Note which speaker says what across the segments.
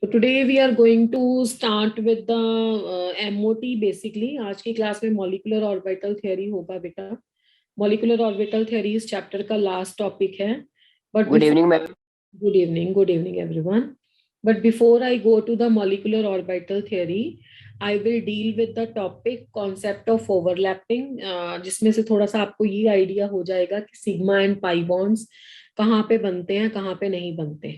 Speaker 1: So today we are going to start with the MOT basically. आज की class में molecular orbital theory होगा बेटा. मॉलिक्यूलर ऑर्बिटल थ्योरी इस चैप्टर का लास्ट टॉपिक है. But
Speaker 2: good evening ma'am.
Speaker 1: good evening everyone. But before I go to the molecular orbital theory, I will deal with the topic concept of overlapping, जिसमें से थोड़ा सा आपको ये idea हो जाएगा कि सिग्मा एंड पाई बॉन्ड्स कहाँ पे बनते हैं, कहाँ पे नहीं बनते.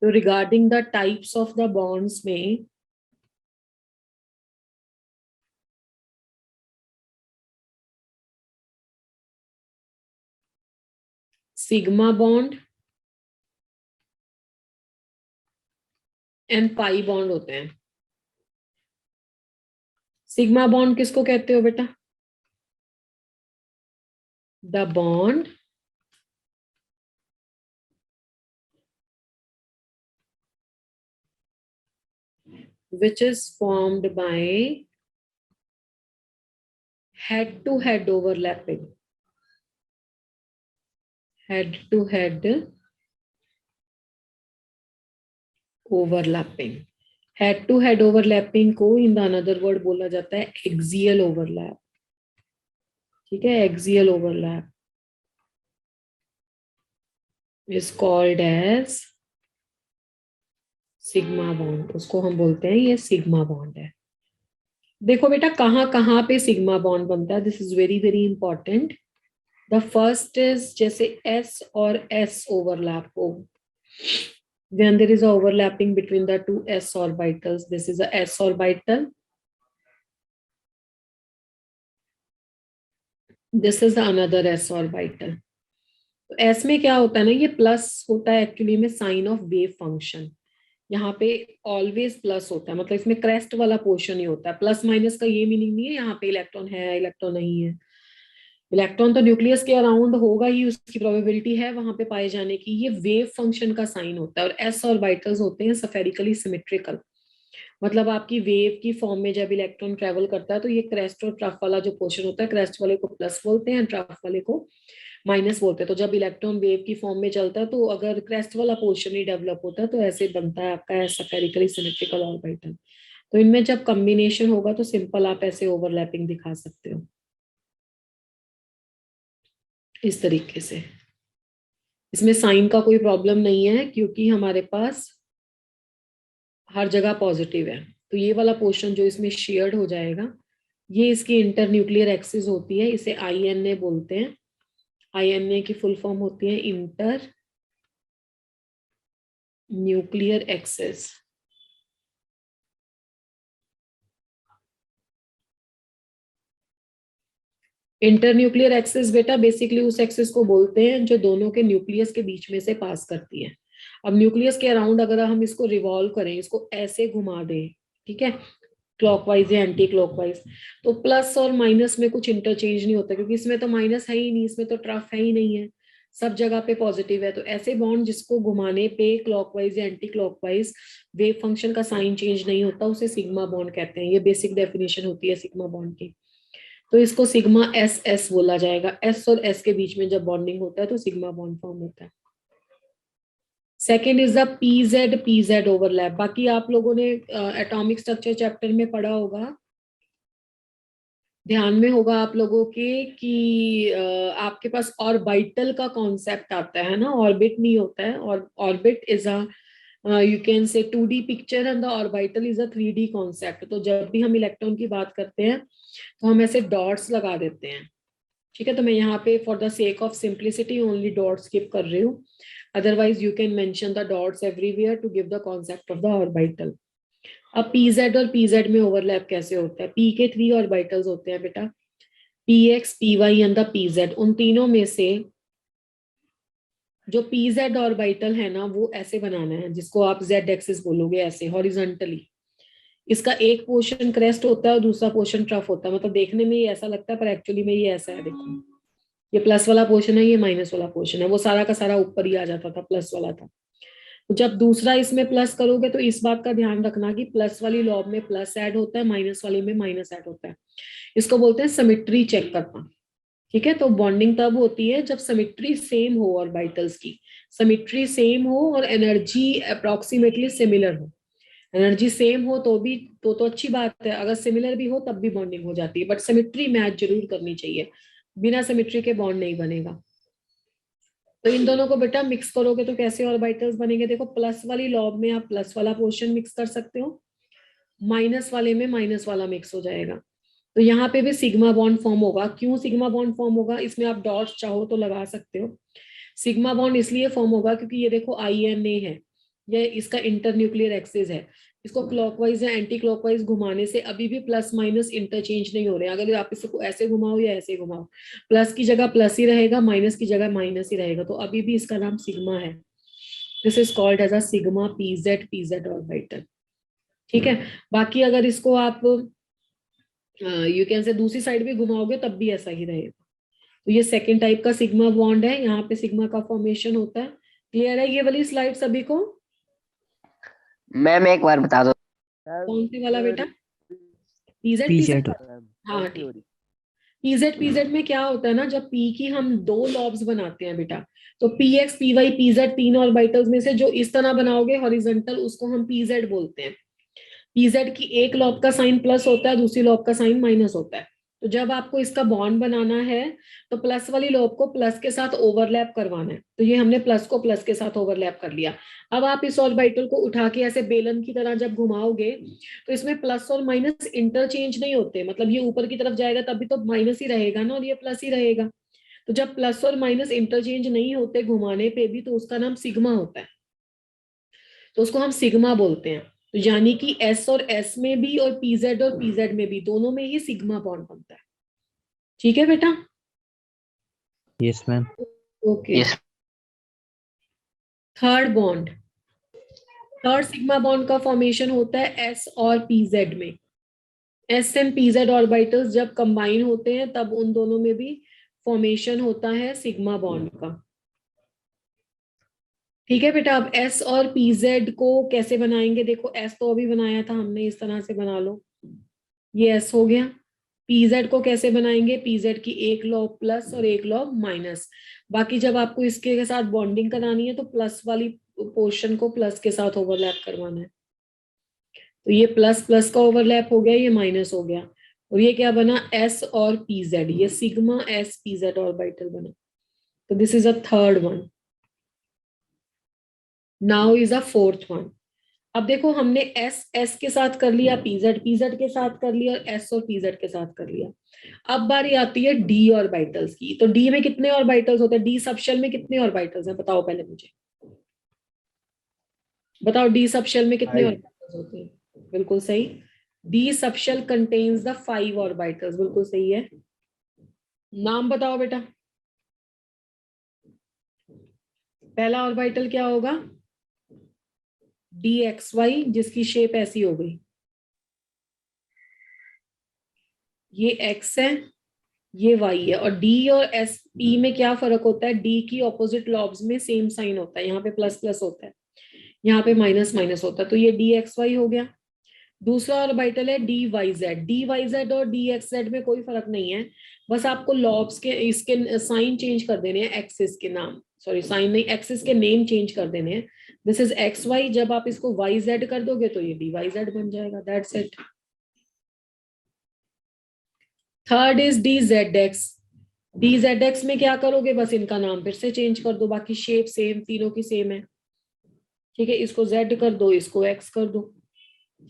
Speaker 1: तो regarding the types of the bonds में sigma bond and pi bond होते हैं. सिग्मा बॉन्ड किसको कहते हो बेटा? The bond which is formed by head to head overlapping. Head to head overlapping. Head to head overlapping को in the another word बोला जाता है axial overlap. ठीक है, axial overlap is called as sigma bond. उसको हम बोलते हैं ये सिग्मा बॉन्ड है. देखो बेटा कहाँ कहाँ पे सिग्मा बॉन्ड बनता है. This is very very important. The first is जैसे S और S ओवरलैप हो, when there is a overlapping between the two S orbitals. This is a S orbital. This is the another S orbital. तो S में क्या होता है ना, ये प्लस होता है एक्चुअली में साइन ऑफ वेव फंक्शन. यहाँ पे ऑलवेज प्लस होता है, मतलब इसमें क्रेस्ट वाला पोर्शन ही होता है. प्लस माइनस का ये मीनिंग नहीं है यहाँ पे इलेक्ट्रॉन है इलेक्ट्रॉन नहीं है. इलेक्ट्रॉन तो न्यूक्लियस के अराउंड होगा ही, उसकी प्रोबेबिलिटी है वहां पे पाए जाने की. ये वेव फंक्शन का साइन होता है. और एस ऑर्बिटल्स होते हैं स्फेरिकली सिमेट्रिकल, मतलब आपकी वेव की फॉर्म में जब इलेक्ट्रॉन ट्रेवल करता है तो ये क्रेस्ट और ट्रफ वाला जो पोर्शन होता है, क्रेस्ट वाले को प्लस बोलते हैं, ट्रफ वाले को माइनस बोलते हैं. तो जब इलेक्ट्रॉन वेव की फॉर्म में चलता है तो अगर क्रेस्ट वाला पोर्शन ही डेवलप होता है तो ऐसे बनता है आपका स्फेरिकली सिमेट्रिकल ऑर्बिटल. तो इनमें जब कॉम्बिनेशन होगा तो सिंपल आप ऐसे ओवरलैपिंग दिखा सकते हो इस तरीके से. इसमें साइन का कोई प्रॉब्लम नहीं है क्योंकि हमारे पास हर जगह पॉजिटिव है. तो ये वाला पोर्शन जो इसमें शेयर्ड हो जाएगा, ये इसकी इंटर न्यूक्लियर एक्सिस होती है, इसे INA बोलते हैं. INA की फुल फॉर्म होती है inter nuclear axis. Inter nuclear axis बेटा बेसिकली उस एक्सिस को बोलते हैं जो दोनों के न्यूक्लियस के बीच में से पास करती है. अब न्यूक्लियस के अराउंड अगर हम इसको रिवॉल्व करें, इसको ऐसे घुमा दें, ठीक है, क्लॉकवाइज या एंटी क्लॉकवाइज, तो प्लस और माइनस में कुछ इंटरचेंज नहीं होता क्योंकि इसमें तो माइनस है ही नहीं, इसमें तो ट्रफ है ही नहीं है, सब जगह पे पॉजिटिव है. तो ऐसे बॉन्ड जिसको घुमाने पे क्लॉकवाइज या एंटी क्लॉकवाइज वेव फंक्शन का साइन चेंज नहीं होता, उसे सिग्मा बॉन्ड कहते हैं. ये बेसिक डेफिनेशन होती है सिग्मा बॉन्ड की. तो इसको सिग्मा SS बोला जाएगा. S और S के बीच में जब बॉन्डिंग होता है तो सिग्मा बॉन्ड फॉर्म होता है. Second is the PZ overlap. बाकी आप लोगों ने एटॉमिक स्ट्रक्चर चैप्टर में पढ़ा होगा, ध्यान में होगा आप लोगों के कि आपके पास ऑर्बिटल का कॉन्सेप्ट आता है ना, ऑर्बिट नहीं होता है. और orbit is a you can say 2D picture and the orbital is a 3D concept. तो जब भी हम इलेक्ट्रॉन की बात करते हैं तो हम ऐसे डॉट्स लगा देते हैं, ठीक है. तो मैं यहाँ पे for the sake of simplicity only dots skip कर रही हूँ, otherwise you can mention the dots everywhere to give the concept of the orbital. अब PZ और PZ में ओवरलैप कैसे होता है? P के 3 ऑर्बिटल्स होते हैं बेटा, PX, PY and the PZ. उन तीनों में से जो PZ ऑर्बिटल है ना, वो ऐसे बनाना है जिसको आप Z एक्सिस बोलोगे, ऐसे हॉरिजॉन्टली. इसका एक पोर्शन क्रेस्ट होता है और दूसरा पोर्शन ट्रफ होता है. मतलब देखने में ये ऐसा लगता है पर एक्चुअली में ये ऐसा है. देखो ये प्लस वाला पोर्शन है, ये माइनस वाला पोर्शन है. वो सारा का सारा ऊपर ही आ जाता था, प्लस वाला था. तो जब दूसरा इसमें प्लस करोगे तो इस बात का ध्यान रखना कि प्लस वाली लॉब में प्लस ऐड होता है, माइनस वाली में माइनस ऐड होता है. इसको बोलते हैं सिमेट्री चेक करना. ठीक है, तो बॉन्डिंग तब होती है जब सिमेट्री सेम हो ऑर्बिटल्स की, सिमेट्री सेम हो और एनर्जी अप्रोक्सीमेटली सिमिलर हो। एनर्जी सेम हो तो भी तो अच्छी बात है, अगर सिमिलर भी हो तब भी बॉन्डिंग हो जाती है, बट सिमेट्री मैच जरूर करनी चाहिए, बिना सिमेट्री के बॉन्ड नहीं बनेगा। तो इन दोनों को बेटा मिक्स करोगे तो कैसे ऑर्बिटल्स बनेंगे? देखो, प्लस वाली लॉब में आप प्लस वाला पोर्शन मिक्स कर सकते हो, माइनस वाले में माइनस वाला मिक्स हो जाएगा। तो यहाँ पे भी सिग्मा बॉन्ड फॉर्म होगा। क्यों सिग्मा बॉन्ड फॉर्म होगा? इसमें आप डॉट्स चाहो तो लगा सकते हो। सिग्मा बॉन्ड इसलिए फॉर्म होगा क्योंकि ये देखो INA है, ये इसका इंटरन्यूक्लियर एक्सिस है, इसको क्लॉकवाइज या एंटी क्लॉकवाइज घुमाने से अभी भी प्लस माइनस इंटरचेंज नहीं हो रहे हैं। अगर आप इसको ऐसे घुमाओ या ऐसे घुमाओ, प्लस की जगह प्लस ही रहेगा, माइनस की जगह माइनस ही रहेगा, तो अभी भी इसका नाम सिग्मा है। This is called as a sigma PZ orbital. ठीक है, बाकी अगर इसको आप यू कैन से दूसरी साइड भी घुमाओगे तब भी ऐसा ही रहेगा। तो ये सेकेंड टाइप का सिग्मा बॉन्ड है, यहाँ पे सिग्मा का फॉर्मेशन होता है। क्लियर है ये वाली स्लाइड सभी को?
Speaker 2: मैम एक बार बता दो।
Speaker 1: कौन से वाला बेटा? PZ
Speaker 3: PZ
Speaker 1: हाँ ठीक। PZ में क्या होता है ना, जब P की हम दो लॉब्स बनाते हैं बेटा, तो PX PY PZ तीन ऑर्बिटल्स में से जो इस तरह बनाओगे हॉरिजॉन्टल, उसको हम PZ बोलते हैं। PZ की एक लॉब का साइन प्लस होता है, दूसरी लॉब का साइन माइनस होता है। तो जब आपको इसका बॉन्ड बनाना है तो प्लस वाली लॉब को प्लस के साथ ओवरलैप करवाना है, तो ये हमने प्लस को प्लस के साथ ओवरलैप कर लिया। अब आप इस ऑर्बिटल को उठा के ऐसे बेलन की तरह जब घुमाओगे तो इसमें प्लस और माइनस इंटरचेंज नहीं होते, मतलब ये ऊपर की तरफ जाएगा तभी तो माइनस ही रहेगा ना, और ये प्लस ही रहेगा। तो जब प्लस और माइनस इंटरचेंज नहीं होते घुमाने पे भी, तो उसका नाम सिग्मा होता है, तो उसको हम सिग्मा बोलते हैं। तो यानी कि S और S में भी और PZ में भी, दोनों में ही सिग्मा बॉन्ड बनता है। ठीक है बेटा?
Speaker 3: Yes ma'am.
Speaker 1: Okay.
Speaker 2: Yes.
Speaker 1: Third bond, third sigma bond का फॉर्मेशन होता है S और PZ में। S एंड PZ ऑर्बिटल्स जब कंबाइन होते हैं तब उन दोनों में भी फॉर्मेशन होता है सिग्मा बॉन्ड का। ठीक है बेटा, अब S और PZ को कैसे बनाएंगे? देखो, S तो अभी बनाया था हमने, इस तरह से बना लो, ये S हो गया। PZ को कैसे बनाएंगे? PZ की एक लॉब प्लस और एक लॉब माइनस। बाकी जब आपको इसके साथ बॉन्डिंग करानी है तो प्लस वाली पोर्शन को प्लस के साथ ओवरलैप करवाना है। तो ये प्लस प्लस का ओवरलैप हो गया, ये माइनस हो गया, और ये क्या बना? S और PZ, ये सिग्मा S PZ ऑर्बिटल बना। तो this is a third one. Now is a fourth one. अब देखो, हमने S के साथ कर लिया, PZ के साथ कर लिया, और S और PZ के साथ कर लिया। अब बारी आती है D ऑर्बिटल्स की। तो D में कितने ऑर्बिटल्स होते हैं? D सबशेल में कितने ऑर्बिटल्स हैं? बताओ पहले मुझे, बताओ D सबशेल में कितने ऑर्बिटल्स होते हैं? बिल्कुल सही, D subshell contains the 5 orbitals, बिल्कुल सही है। नाम बताओ बेटा, पहला ऑर्बिटल क्या होगा? DXY, जिसकी शेप ऐसी हो गई, ये X है, ये Y है। और D और SP में क्या फर्क होता है? D की ऑपोजिट लॉब्स में सेम साइन होता है, यहाँ पे प्लस प्लस होता है, यहाँ पे माइनस माइनस होता है, तो ये DXY हो गया। दूसरा ऑर्बिटल है DYZ और DXZ में कोई फर्क नहीं है, बस आपको लॉब्स के इसके साइन चेंज कर देने हैं, एक्सिस के नाम, सॉरी साइन नहीं, एक्सिस के नेम चेंज कर देने हैं। दिस इज XY, जब आप इसको YZ कर दोगे तो ये DYZ बन जाएगा, that's it. Third is DZX में क्या करोगे? बस इनका नाम फिर से चेंज कर दो, बाकी शेप सेम, तीनों की सेम है। ठीक है, इसको Z कर दो, इसको X कर दो।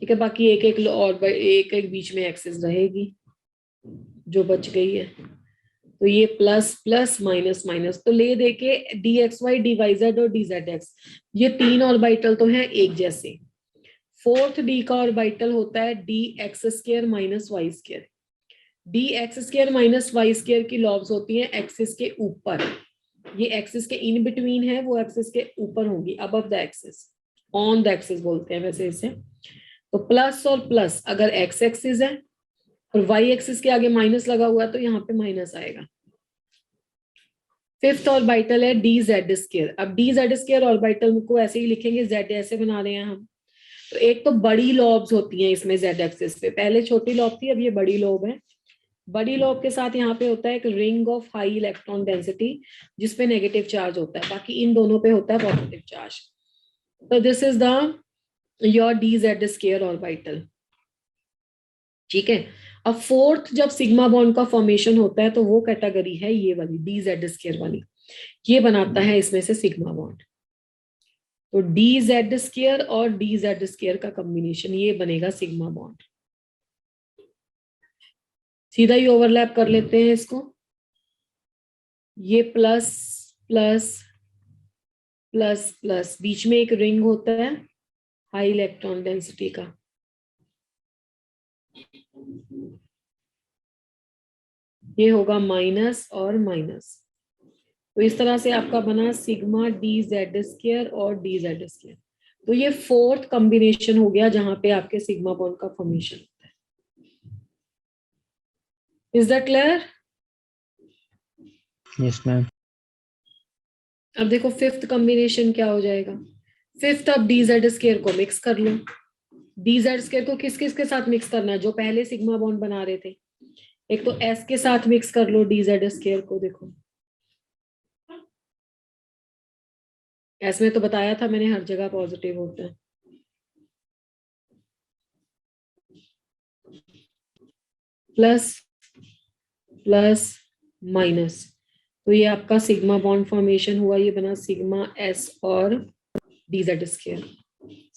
Speaker 1: ठीक है, बाकी एक एक और एक एक बीच में एक्सिस रहेगी जो बच गई है। तो ये प्लस प्लस माइनस माइनस, तो ले देके DXY DYZ और DZX, ये तीन ऑर्बिटल तो हैं एक जैसे। फोर्थ D का ऑर्बिटल होता है DX² minus Y square. DX² minus Y square की लॉब्स होती हैं एक्सिस के ऊपर, ये एक्सिस के इन बिटवीन है, वो एक्सिस के ऊपर होंगी, above the axis, on the axis बोलते हैं वैसे इसे। तो प्लस और प्लस अगर एक्स एक्सिस है और वाई एक्सिस के आगे माइनस लगा हुआ है तो यहाँ पे माइनस आएगा। फिफ्थ ऑर्बिटल है DZ²। अब DZ² ऑर्बिटल को ऐसे ही लिखेंगे, Z ऐसे बना रहे हैं हम। तो एक तो बड़ी लॉब्स होती हैं इसमें Z एक्सिस पे, पहले छोटी लॉब थी, अब ये बड़ी लॉब है। बड़ी लोब के साथ यहाँ पे होता है एक ring of high electron density जिसपे नेगेटिव चार्ज होता है, बाकी इन दोनों पे होता है पॉजिटिव चार्ज। तो this is the your DZ square orbital. ठीक है, अब फोर्थ जब सिग्मा बॉन्ड का फॉर्मेशन होता है तो वो कैटेगरी है ये वाली DZ स्क्वायर वाली, ये बनाता है इसमें से सिग्मा बॉन्ड। तो DZ स्क्वायर और DZ स्क्वायर का कॉम्बिनेशन ये बनेगा सिग्मा बॉन्ड। सीधा ही ओवरलैप कर लेते हैं इसको, ये प्लस प्लस प्लस प्लस, बीच में एक रिंग होता है हाई इलेक्ट्रॉन डेंसिटी का, ये होगा माइनस और माइनस। तो इस तरह से आपका बना सिग्मा DZ स्क्वायर और DZ स्क्वायर। तो ये फोर्थ कॉम्बिनेशन हो गया जहां पे आपके सिग्मा बॉन्ड का फॉर्मेशन होता है। Is that clear?
Speaker 3: Yes, ma'am.
Speaker 1: अब देखो फिफ्थ कॉम्बिनेशन क्या हो जाएगा। फिफ्थ, अब DZ स्क्वायर को मिक्स कर लो। DZ स्क्वायर को किस किस के साथ मिक्स करना है, जो पहले सिग्मा बॉन्ड बना रहे थे। एक तो S के साथ मिक्स कर लो DZ स्क्वायर को, देखो S में तो बताया था मैंने हर जगह पॉजिटिव होता है। प्लस प्लस माइनस, तो ये आपका सिग्मा बॉन्ड फॉर्मेशन हुआ, ये बना सिग्मा S और DZ स्क्वायर।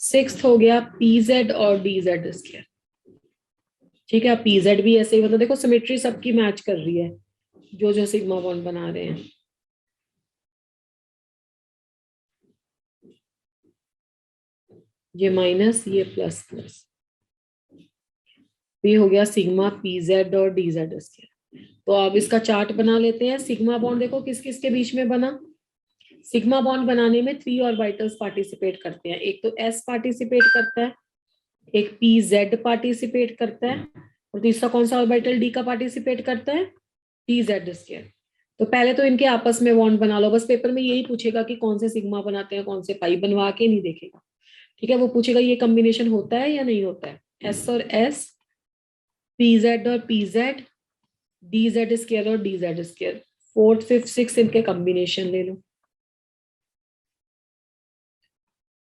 Speaker 1: सिक्स्थ हो गया PZ और DZ स्क्वायर। ठीक है, PZ भी ऐसे ही, मतलब देखो सिमेट्री सबकी मैच कर रही है जो जो सिग्मा बॉन्ड बना रहे हैं। ये माइनस, ये प्लस प्लस, ये हो गया सिग्मा PZ और DZ स्क्वायर। तो अब इसका चार्ट बना लेते हैं। सिग्मा बॉन्ड देखो किस किस के बीच में बना। सिग्मा बॉन्ड बनाने में 3 ऑर्बिटल्स पार्टिसिपेट करते हैं। एक तो S पार्टिसिपेट करता है, एक PZ पार्टिसिपेट करता है, और तीसरा कौन सा ऑर्बिटल D का पार्टिसिपेट करता है, DZ स्क्वायर। तो पहले तो इनके आपस में बॉन्ड बना लो, बस पेपर में यही पूछेगा कि कौन से सिग्मा बनाते हैं कौन से पाई, बनवा के नहीं देखेगा। ठीक है, वो पूछेगा ये कॉम्बिनेशन होता है या नहीं होता है। S और S, PZ और PZ, DZ स्क्वायर और DZ square. Fourth fifth six इनके कॉम्बिनेशन ले लो।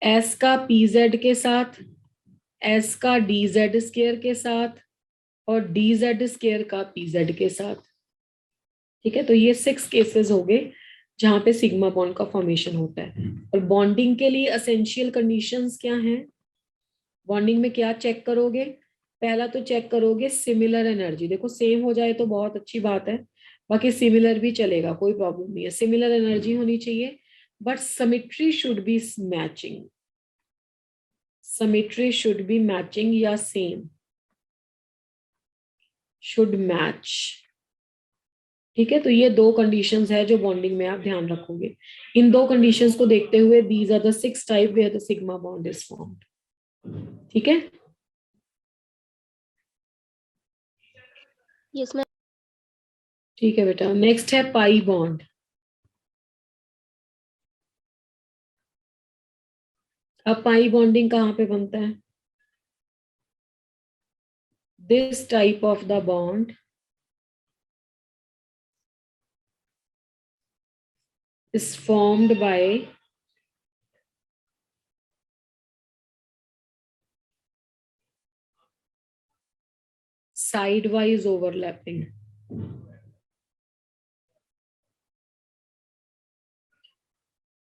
Speaker 1: S का PZ के साथ, S का DZ स्क्वायर के साथ, और DZ स्क्वायर का PZ के साथ। ठीक है, तो ये 6 केसेस हो गए जहां पे सिग्मा बॉन्ड का फॉर्मेशन होता है। और बॉन्डिंग के लिए एसेंशियल कंडीशंस क्या हैं, बॉन्डिंग में क्या चेक करोगे। पहला तो चेक करोगे सिमिलर एनर्जी, देखो सेम हो जाए तो बहुत अच्छी बात है, बाकी सिमिलर भी चलेगा, कोई प्रॉब्लम नहीं है। सिमिलर एनर्जी होनी चाहिए, but symmetry should be matching, symmetry should be matching या सेम, शुड मैच। ठीक है, तो ये 2 कंडीशंस है जो बॉन्डिंग में आप ध्यान रखोगे। इन 2 कंडीशंस को देखते हुए these are the 6 type where the sigma bond is formed. ठीक है,
Speaker 4: यस मैम।
Speaker 1: ठीक है बेटा। नेक्स्ट है पाई बॉन्ड। अब पाई बॉन्डिंग कहाँ पे बनता है, this type of the bond is formed by sidewise overlapping।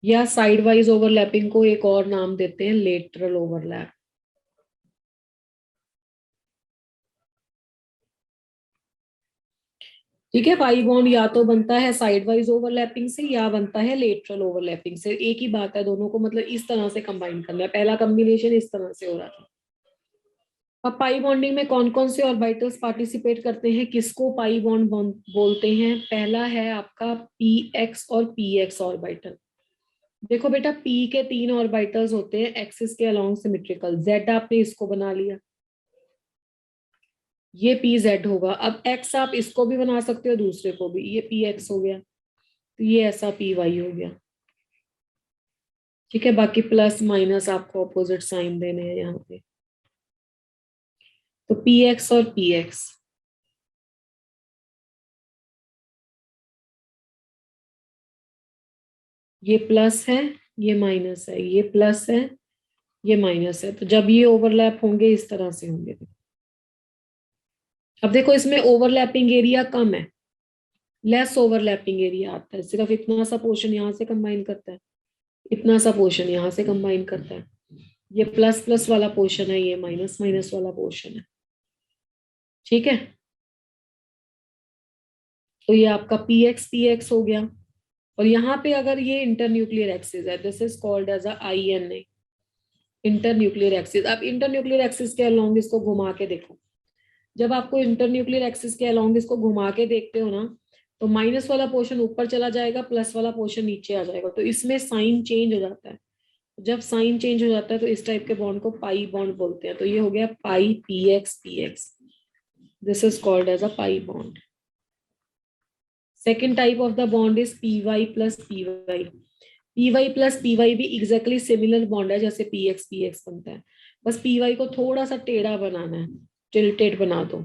Speaker 1: या साइडवाइज ओवरलैपिंग को एक और नाम देते हैं लेटरल ओवरलैप। ठीक है, पाई बॉन्ड या तो बनता है साइडवाइज ओवरलैपिंग से या बनता है लेटरल ओवरलैपिंग से, एक ही बात है, दोनों को मतलब इस तरह से कंबाइन करना है। पहला कॉम्बिनेशन इस तरह से हो रहा था। अब पाई बॉन्डिंग में कौन कौन से ऑर्बिटल्स पार्टिसिपेट करते हैं, किसको पाई बॉन्ड बोलते हैं। पहला है आपका PX और PX ऑर्बिटल। देखो बेटा, P के 3 ऑर्बिटल्स होते हैं एक्सिस के अलोंग सिमेट्रिकल। Z आपने इसको बना लिया, ये PZ होगा। अब X आप इसको भी बना सकते हो, दूसरे को भी, ये PX हो गया, तो ये ऐसा PY हो गया। ठीक है, बाकी प्लस माइनस आपको ऑपोजिट साइन देने हैं यहाँ पे। तो PX और PX, ये प्लस है, ये माइनस है, ये प्लस है, ये माइनस है। तो जब ये ओवरलैप होंगे इस तरह से होंगे। अब देखो इसमें ओवरलैपिंग एरिया कम है, लेस ओवरलैपिंग एरिया आता है, सिर्फ इतना सा पोर्शन यहाँ से कंबाइन करता है, इतना सा पोर्शन यहाँ से कंबाइन करता है। ये प्लस प्लस वाला पोर्शन है, ये माइनस माइनस वाला पोर्शन है। ठीक है, तो ये आपका पी एक्स हो गया। और यहाँ पे अगर ये इंटरन्यूक्लियर एक्सिस है, this is called as I N A, internuclear axis. अब इंटरन्यूक्लियर एक्सिस के अलोंग इसको घुमा के देखो। जब आपको इंटरन्यूक्लियर एक्सिस के अलोंग इसको घुमा के देखते हो ना, तो माइनस वाला पोर्शन ऊपर चला जाएगा, प्लस वाला पोर्शन नीचे आ जाएगा। तो इसमें साइन चेंज हो जाता है। जब साइन चेंज हो जाता है तो इस टाइप के बॉन्ड को पाई बॉन्ड बोलते हैं। तो ये हो गया pi p x, this is called as a pi bond. Second type of the bond is p y plus p Y. P y plus p y भी एग्जैक्टली सिमिलर बॉन्ड है जैसे P x बनता है, बस P Y को थोड़ा सा टेढ़ा बनाना है, टिल्टेड बना दो।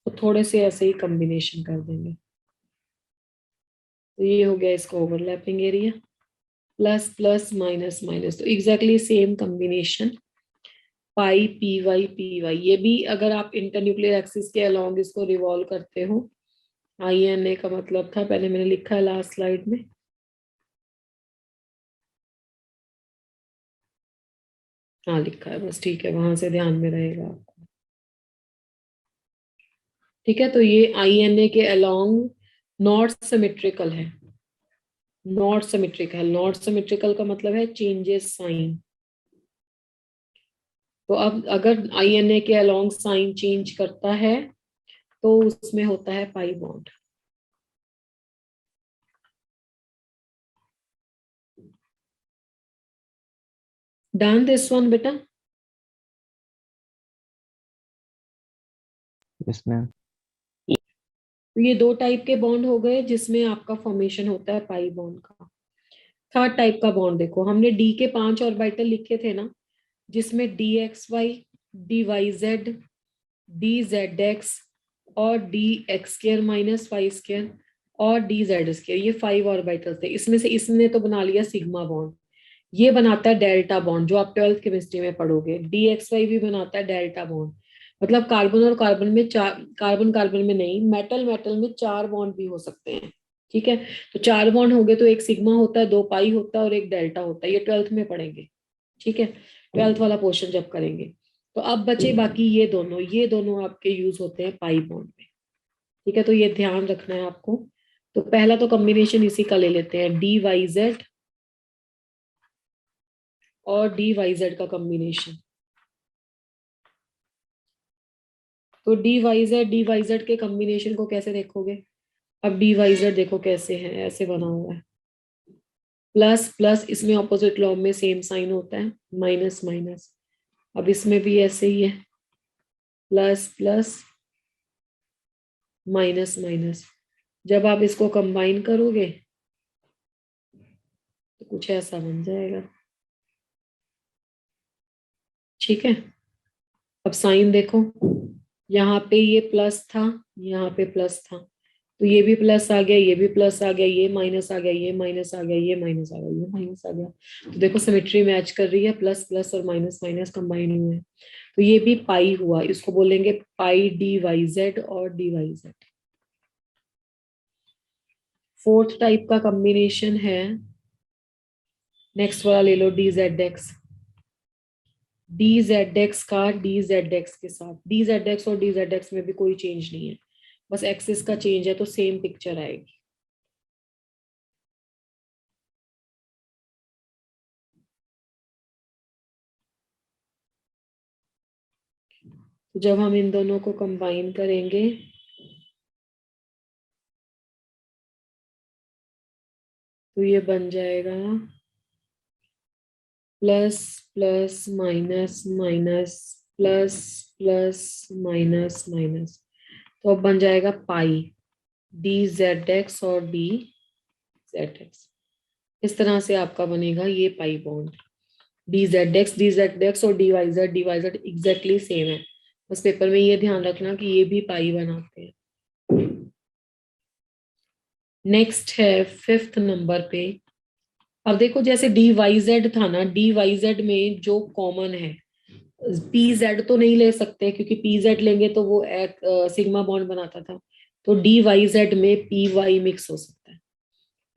Speaker 1: तो थोड़े से ऐसे ही कॉम्बिनेशन कर देंगे। तो ये हो गया इसका overlapping area, plus plus minus minus, तो एग्जैक्टली सेम कॉम्बिनेशन पाई पी वाई। ये भी अगर आप इंटरन्यूक्लियर एक्सिस के अलोंग इसको रिवॉल्व करते हो, आई एन ए का मतलब था, पहले मैंने लिखा है लास्ट स्लाइड में। हाँ लिखा है बस, ठीक है, वहां से ध्यान में रहेगा आपको। ठीक है, तो ये आई एन ए के अलोंग नॉट सिमेट्रिकल है। नॉट सिमेट्रिकल, नॉट सिमेट्रिकल का मतलब है चेंजेस साइन। तो अब अगर आई एन ए के अलोंग साइन चेंज करता है तो उसमें होता है pi bond. Done this one बेटा।
Speaker 3: Yes, ma'am.
Speaker 1: तो ये दो टाइप के बॉन्ड हो गए जिसमें आपका फॉर्मेशन होता है पाई बॉन्ड का। थर्ड टाइप का बॉन्ड देखो, हमने डी के 5 ऑर्बिटल लिखे थे ना, जिसमें d x y, d Y z, d z x और D x square minus y square और डी जेड स्क्र, ये 5 ऑर्बिटल थे। इसमें से इसने तो बना लिया सिग्मा बॉन्ड। ये बनाता है डेल्टा बॉन्ड, जो आप 12th केमिस्ट्री में पढ़ोगे। डी एक्स वाई भी बनाता है डेल्टा बॉन्ड, मतलब कार्बन और कार्बन में चार, कार्बन कार्बन में नहीं, मेटल मेटल में 4 बॉन्ड भी हो सकते हैं। ठीक है, तो 4 बॉन्ड हो गए तो एक सिग्मा होता है, 2 पाई होता है और एक डेल्टा होता है। ये 12th में पढ़ेंगे। ठीक है, 12th वाला पोर्शन जब करेंगे। तो अब बचे बाकी ये दोनों आपके यूज होते हैं पाई बॉन्ड में। ठीक है, तो ये ध्यान रखना है आपको। तो पहला तो कॉम्बिनेशन इसी का ले लेते हैं, डी वाई जेड और डी वाई जेड का कॉम्बिनेशन। तो डी वाई जेड के कॉम्बिनेशन को कैसे देखोगे? अब डी वाई जेड देखो कैसे है, ऐसे बना हुआ है, प्लस प्लस, इसमें ऑपोजिट लॉ में सेम साइन होता है, माइनस माइनस। अब इसमें भी ऐसे ही है, प्लस प्लस माइनस माइनस। जब आप इसको कंबाइन करोगे तो कुछ ऐसा बन जाएगा। ठीक है, अब साइन देखो, यहाँ पे ये प्लस था, यहाँ पे प्लस था, तो ये भी प्लस आ गया, ये भी प्लस आ गया, ये माइनस आ गया, ये माइनस आ गया, ये माइनस आ गया, ये माइनस आ गया। तो देखो सिमेट्री मैच कर रही है, प्लस प्लस और माइनस माइनस कंबाइन हुए हैं। तो ये भी पाई हुआ, इसको बोलेंगे पाई डी वाई जेड और d Y z. Fourth type का कॉम्बिनेशन है, नेक्स्ट वाला ले लो, d z x. D z x का डी जेड एक्स के साथ, डी जेड एक्स और डी जेड एक्स में भी कोई चेंज नहीं है, बस एक्सिस का चेंज है, तो सेम पिक्चर आएगी। तो जब हम इन दोनों को कंबाइन करेंगे तो ये बन जाएगा plus plus minus minus plus plus minus minus. तो अब बन जाएगा पाई डी जेड एक्स और डी जेड एक्स। इस तरह से आपका बनेगा ये pi bond, d z x और d Y z exactly same है, बस पेपर में ये ध्यान रखना कि ये भी पाई बनाते हैं। नेक्स्ट है 5th नंबर पे। अब देखो जैसे डी वाई जेड था ना, डी वाई जेड में जो कॉमन है, पी जेड तो नहीं ले सकते क्योंकि पी जेड लेंगे तो वो एक सिग्मा बॉन्ड बनाता था। तो डी वाई जेड में पी वाई मिक्स हो सकता है।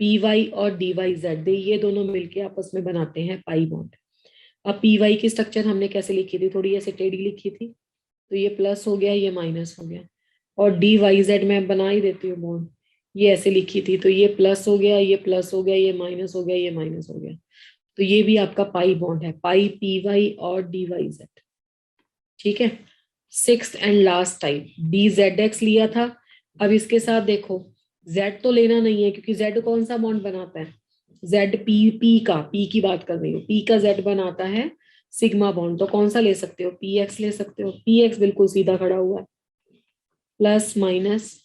Speaker 1: पी वाई और डी वाई जेड ये दोनों मिलके आपस में बनाते हैं पाई बॉन्ड। अब पी वाई की स्ट्रक्चर हमने कैसे लिखी थी, थोड़ी ऐसे टेढ़ी लिखी थी, तो ये प्लस हो गया, ये माइनस हो गया। और डी वाई जेड में बना ही देती हूँ बॉन्ड, ये ऐसे लिखी थी, तो ये प्लस हो गया, ये प्लस हो गया, ये माइनस हो गया, ये माइनस हो गया। तो ये भी आपका पाई बॉन्ड है, पाई पी वाई और डी वाई जेड। ठीक है। 6th and last type D z x लिया था। अब इसके साथ देखो, जेड तो लेना नहीं है क्योंकि जेड कौन सा बॉन्ड बनाता है, जेड पी का, पी की बात कर रही हूँ, पी का जेड बनाता है सिग्मा बॉन्ड। तो कौन सा ले सकते हो, पी एक्स ले सकते हो। पी एक्स बिल्कुल सीधा खड़ा हुआ है, प्लस माइनस,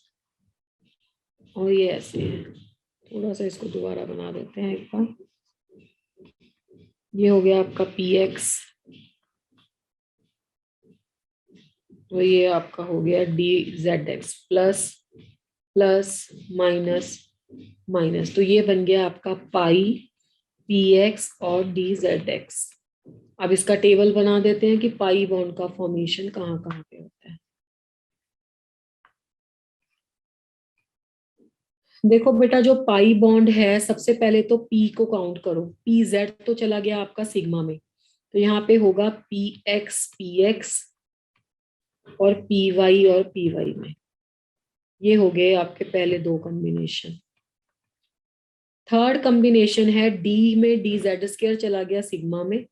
Speaker 1: और ये ऐसे है। थोड़ा सा इसको दोबारा बना देते हैं एक बार। ये हो गया आपका पी एक्स, तो ये आपका हो गया D z x, plus plus minus minus, तो ये बन गया आपका पाई पी एक्स और डी जेड एक्स। अब इसका टेबल बना देते हैं कि पाई बॉन्ड का फॉर्मेशन कहाँ कहाँ पे होता है। देखो बेटा, जो पाई बॉन्ड है सबसे पहले तो पी को काउंट करो, पी जेड तो चला गया आपका सिग्मा में, तो यहाँ पे होगा पी एक्स और पी वाई में। ये हो गए आपके पहले दो कॉम्बिनेशन। थर्ड कॉम्बिनेशन है डी में डी जेड स्क्वायर चला गया सिग्मा में,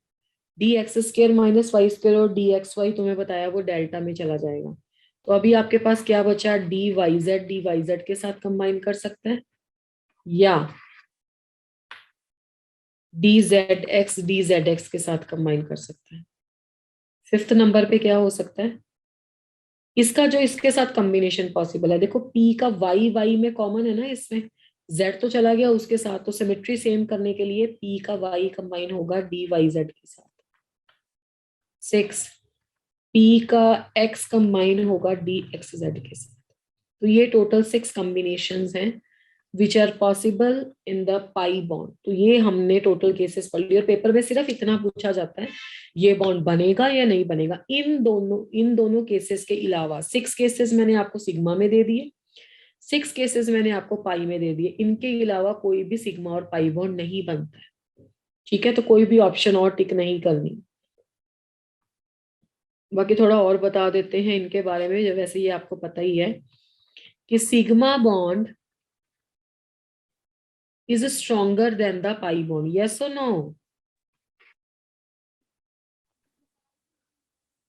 Speaker 1: D X square minus Y square और डी एक्स वाई तुम्हें बताया वो डेल्टा में चला जाएगा। तो अभी आपके पास क्या बचा, डी वाई जेड के साथ कंबाइन कर सकते हैं, या डी जेड एक्स के साथ कंबाइन कर सकते हैं। 5th नंबर पे क्या हो सकता है, इसका जो इसके साथ कॉम्बिनेशन पॉसिबल है, देखो पी का वाई वाई में कॉमन है ना, इसमें जेड तो चला गया उसके साथ, तो सिमेट्री सेम करने के लिए पी का वाई कंबाइन होगा डी वाई जेड के साथ। 6 पी का एक्स कंबाइन होगा डी एक्स जेड के साथ। तो ये टोटल 6 कॉम्बिनेशंस हैं which are possible in the pi bond. तो ये हमने टोटल केसेस पढ़ लिए, और पेपर में सिर्फ इतना पूछा जाता है ये बॉन्ड बनेगा या नहीं बनेगा। इन दोनों केसेस के अलावा 6 केसेस मैंने आपको सिग्मा में दे दिए, 6 केसेस मैंने आपको पाई में दे दिए, इनके अलावा कोई भी सिग्मा और पाई बॉन्ड नहीं बनता है। ठीक है, तो कोई भी ऑप्शन और टिक नहीं करनी। बाकी थोड़ा और बता देते हैं इनके बारे में, वैसे ये आपको पता ही है कि sigma bond is stronger than the pi bond, yes or no?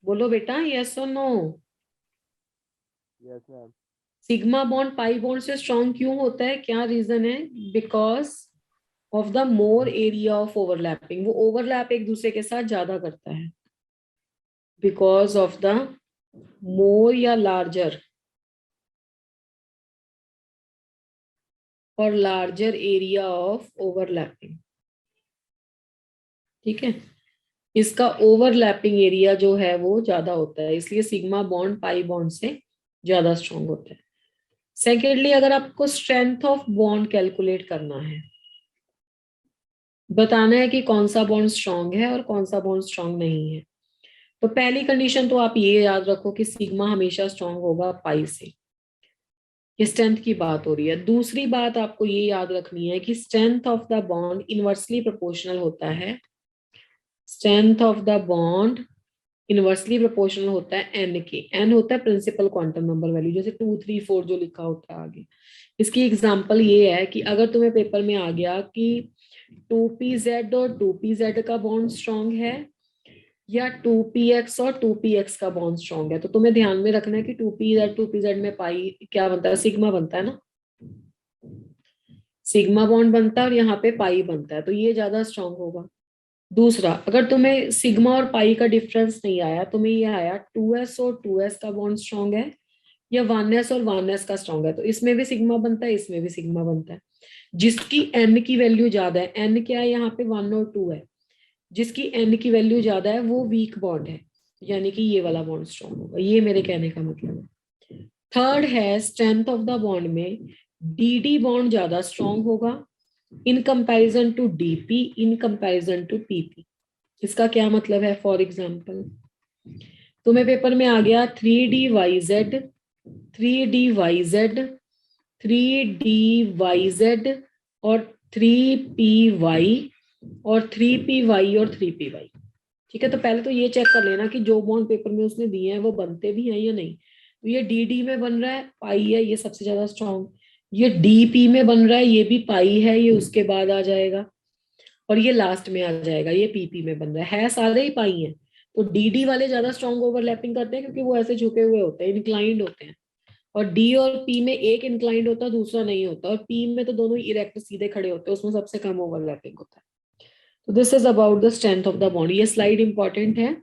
Speaker 1: बोलो बेटा, yes or no?
Speaker 2: Yes ma'am.
Speaker 1: Sigma bond pi bond से स्ट्रॉन्ग क्यों होता है, क्या रीजन है, because of the more area of overlapping, वो ओवरलैप एक दूसरे के साथ ज्यादा करता है, बिकॉज ऑफ द मोर या लार्जर और लार्जर एरिया ऑफ ओवरलैपिंग। ठीक है, इसका ओवरलैपिंग एरिया जो है वो ज्यादा होता है, इसलिए सिग्मा बॉन्ड पाई बॉन्ड से ज्यादा स्ट्रॉन्ग होता है। सेकेंडली, अगर आपको स्ट्रेंथ ऑफ बॉन्ड कैलकुलेट करना है, बताना है कि कौन सा बॉन्ड स्ट्रॉन्ग है और कौन सा बॉन्ड स्ट्रॉन्ग नहीं है, तो पहली कंडीशन तो आप ये याद रखो कि सिग्मा हमेशा स्ट्रॉन्ग होगा पाई से, ये स्ट्रेंथ की बात हो रही है। दूसरी बात आपको ये याद रखनी है कि strength of the bond inversely proportional होता है, strength of the bond inversely proportional होता है एन के, एन होता है प्रिंसिपल क्वांटम नंबर वैल्यू, जैसे 2 3 4 जो लिखा होता है आगे। इसकी एग्जांपल ये है कि अगर तुम्हें पेपर में आ गया कि 2pz और 2pz का बॉन्ड स्ट्रॉन्ग है, या 2px और 2px का बॉन्ड स्ट्रॉन्ग है, तो तुम्हें ध्यान में रखना है कि 2pz में पाई क्या बनता है, सिग्मा बनता है ना, सिग्मा बॉन्ड बनता है और यहाँ पे पाई बनता है, तो ये ज्यादा स्ट्रॉन्ग होगा। दूसरा, अगर तुम्हें सिग्मा और पाई का डिफरेंस नहीं आया, तुम्हें ये आया 2s और 2s का बॉन्ड स्ट्रॉन्ग है या 1s और 1s का स्ट्रॉन्ग है, तो इसमें भी सिग्मा बनता है, इसमें भी सिग्मा बनता है। जिसकी n की वैल्यू ज्यादा है, n क्या है यहाँ पे 1 और 2 है, जिसकी n की वैल्यू ज्यादा है वो वीक बॉन्ड है, यानी कि ये वाला बॉन्ड स्ट्रॉन्ग होगा, ये मेरे कहने का मतलब है। थर्ड है स्ट्रेंथ ऑफ द बॉन्ड में डी बॉन्ड ज्यादा स्ट्रॉन्ग होगा in comparison to DP, in comparison to PP. इसका क्या मतलब है? फॉर एग्जाम्पल तुम्हें पेपर में आ गया 3D YZ, 3D YZ, 3D YZ और 3PY और 3PY और 3PY। ठीक है, तो पहले तो ये चेक कर लेना कि जो बॉन्ड पेपर में उसने दिए हैं वो बनते भी हैं या नहीं। तो ये डी में बन रहा है, पाई है, ये सबसे ज्यादा स्ट्रॉन्ग। ये DP में बन रहा है, ये भी पाई है, ये उसके बाद आ जाएगा। और ये लास्ट में आ जाएगा, ये PP में बन रहा है सारे ही पाई हैं। तो डी वाले ज्यादा स्ट्रॉन्ग ओवरलैपिंग करते हैं क्योंकि वो ऐसे झुके हुए होते हैं, इंक्लाइंड होते हैं। और डी और पी में एक इंक्लाइंड होता है, दूसरा नहीं होता। और पी में तो दोनों इरेक्ट सीधे खड़े होते हैं, उसमें सबसे कम ओवरलैपिंग होता है। तो this is about the strength of the bond. ये स्लाइड इंपॉर्टेंट है।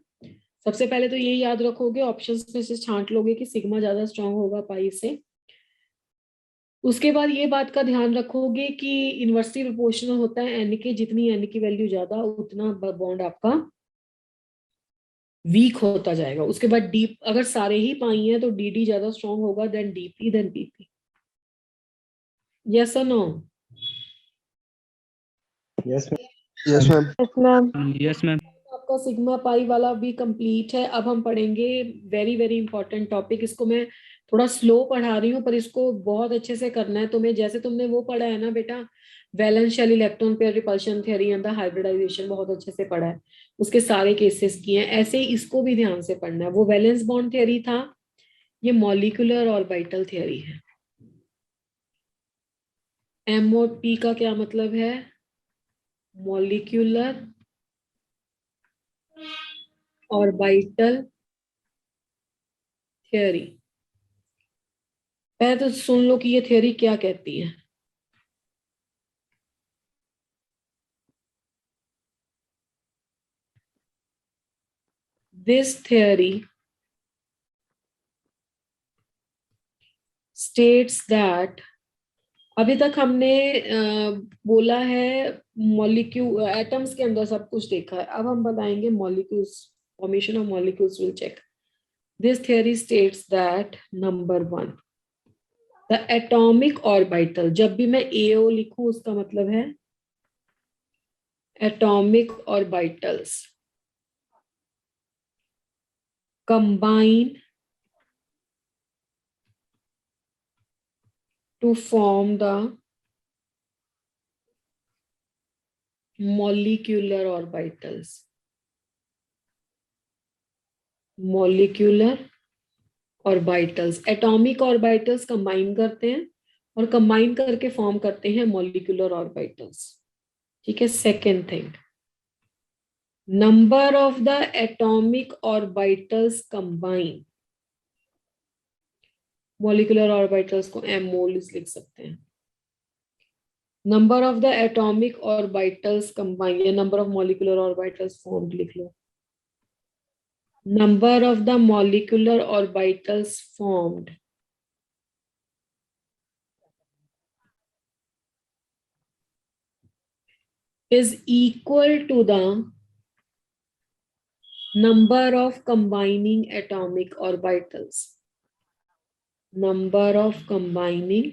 Speaker 1: सबसे पहले तो ये याद रखोगे, ऑप्शंस में से छांट लोगे कि सिग्मा ज्यादा स्ट्रॉन्ग होगा पाई से। उसके बाद ये बात का ध्यान रखोगे कि इनवर्सली प्रोपोर्शनल होता है एन के, जितनी एन की वैल्यू ज्यादा उतना बॉन्ड आपका वीक होता जाएगा। उसके बाद डी, अगर सारे ही पाई हैं तो डी ज्यादा स्ट्रॉन्ग होगा then DP then PP. Yes और no?
Speaker 4: Yes ma'am.
Speaker 2: Yes ma'am.
Speaker 5: Yes ma'am.
Speaker 3: Yes, ma'am.
Speaker 1: आपका सिग्मा पाई वाला भी कंप्लीट है। अब हम पढ़ेंगे वेरी वेरी इंपॉर्टेंट टॉपिक। इसको मैं थोड़ा स्लो पढ़ा रही हूँ पर इसको बहुत अच्छे से करना है तुम्हें। जैसे तुमने वो पढ़ा है ना बेटा, valence shell electron pair repulsion theory and the hybridization, बहुत अच्छे से पढ़ा है, उसके सारे केसेस किए हैं। ऐसे ही इसको भी ध्यान से पढ़ना है। वो वैलेंस बॉन्ड थ्योरी था, ये मॉलिक्यूलर ऑर्बिटल थ्योरी है। MOP का क्या मतलब है? Molecular orbital theory. पहले तो सुन लो कि ये थ्योरी क्या कहती है। दिस थ्योरी स्टेट्स दैट, अभी तक हमने बोला है मॉलिक्यूल, एटम्स के अंदर सब कुछ देखा है। अब हम बताएंगे molecules, formation of molecules will check. This theory states that number 1, the atomic orbital, जब भी मैं AO लिखूं उसका मतलब है atomic orbitals combine to form the molecular orbitals. Molecular orbitals, atomic orbitals combine करते हैं और कंबाइन करके फॉर्म करते हैं molecular orbitals। ठीक है। Second thing, number of the atomic orbitals combine, molecular orbitals को मोल्स लिख सकते हैं। Number of the atomic orbitals combine या number of molecular orbitals formed लिख लो। Number of the molecular orbitals formed is equal to the number of combining atomic orbitals. Number of combining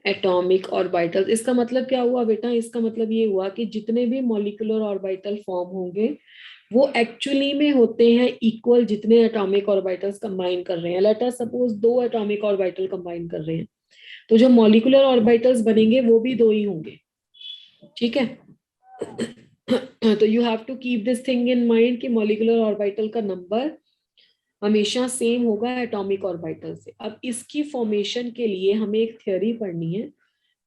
Speaker 1: atomic orbitals, इसका मतलब क्या हुआ बेटा? इसका मतलब ये हुआ कि जितने भी molecular orbital फॉर्म होंगे वो एक्चुअली में होते हैं इक्वल जितने एटॉमिक ऑर्बिटल्स कंबाइन कर रहे हैं। Let us suppose 2 atomic orbital combine कर रहे हैं तो जो मॉलिक्यूलर ऑर्बिटल्स बनेंगे वो भी 2 ही होंगे। ठीक है। तो you have to keep this thing in mind कि मॉलिक्यूलर ऑर्बिटल का नंबर हमेशा सेम होगा एटॉमिक ऑर्बिटल से। अब इसकी फॉर्मेशन के लिए हमें एक थ्योरी पढ़नी है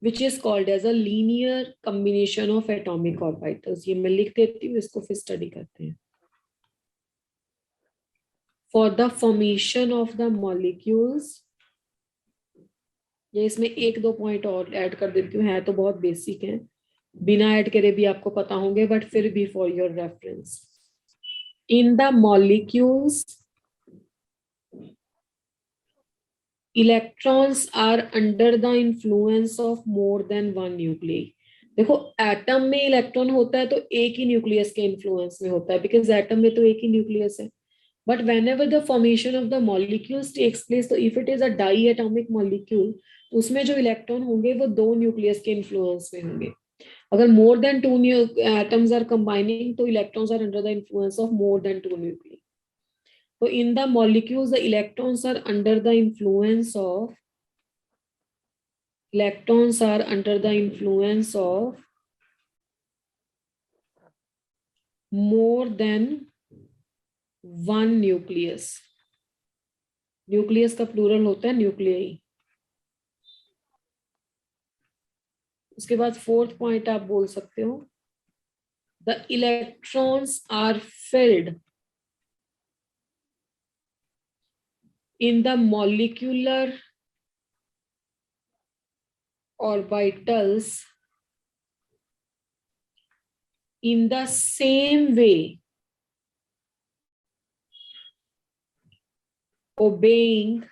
Speaker 1: which is called as a linear combination of atomic orbitals। ये मैं लिख देती हूँ, इसको फिर स्टडी करते हैं। For the formation of the molecules, ये इसमें 1-2 पॉइंट और ऐड कर देती हूँ, है तो बहुत बेसिक है, बिना ऐड करे भी आपको पता होंगे, बट फिर भी for your reference. In the molecules electrons are under the influence of more than one nucleus. देखो एटम में इलेक्ट्रॉन होता है तो एक ही न्यूक्लियस के इन्फ्लुएंस में होता है, बिकॉज एटम में तो एक ही न्यूक्लियस है। But whenever the formation of the molecules takes place, तो if it is a diatomic molecule, तो उसमें जो इलेक्ट्रॉन होंगे वो दो न्यूक्लियस के इन्फ्लुएंस में होंगे. अगर more than two atoms are combining, तो electrons are under the influence of more than two nuclei. So in the molecules, the electrons are under the influence of more than one nucleus. Nucleus का plural होता है nuclei. उसके बाद fourth point आप बोल सकते हो, the electrons are filled in the molecular orbitals in the same way, obeying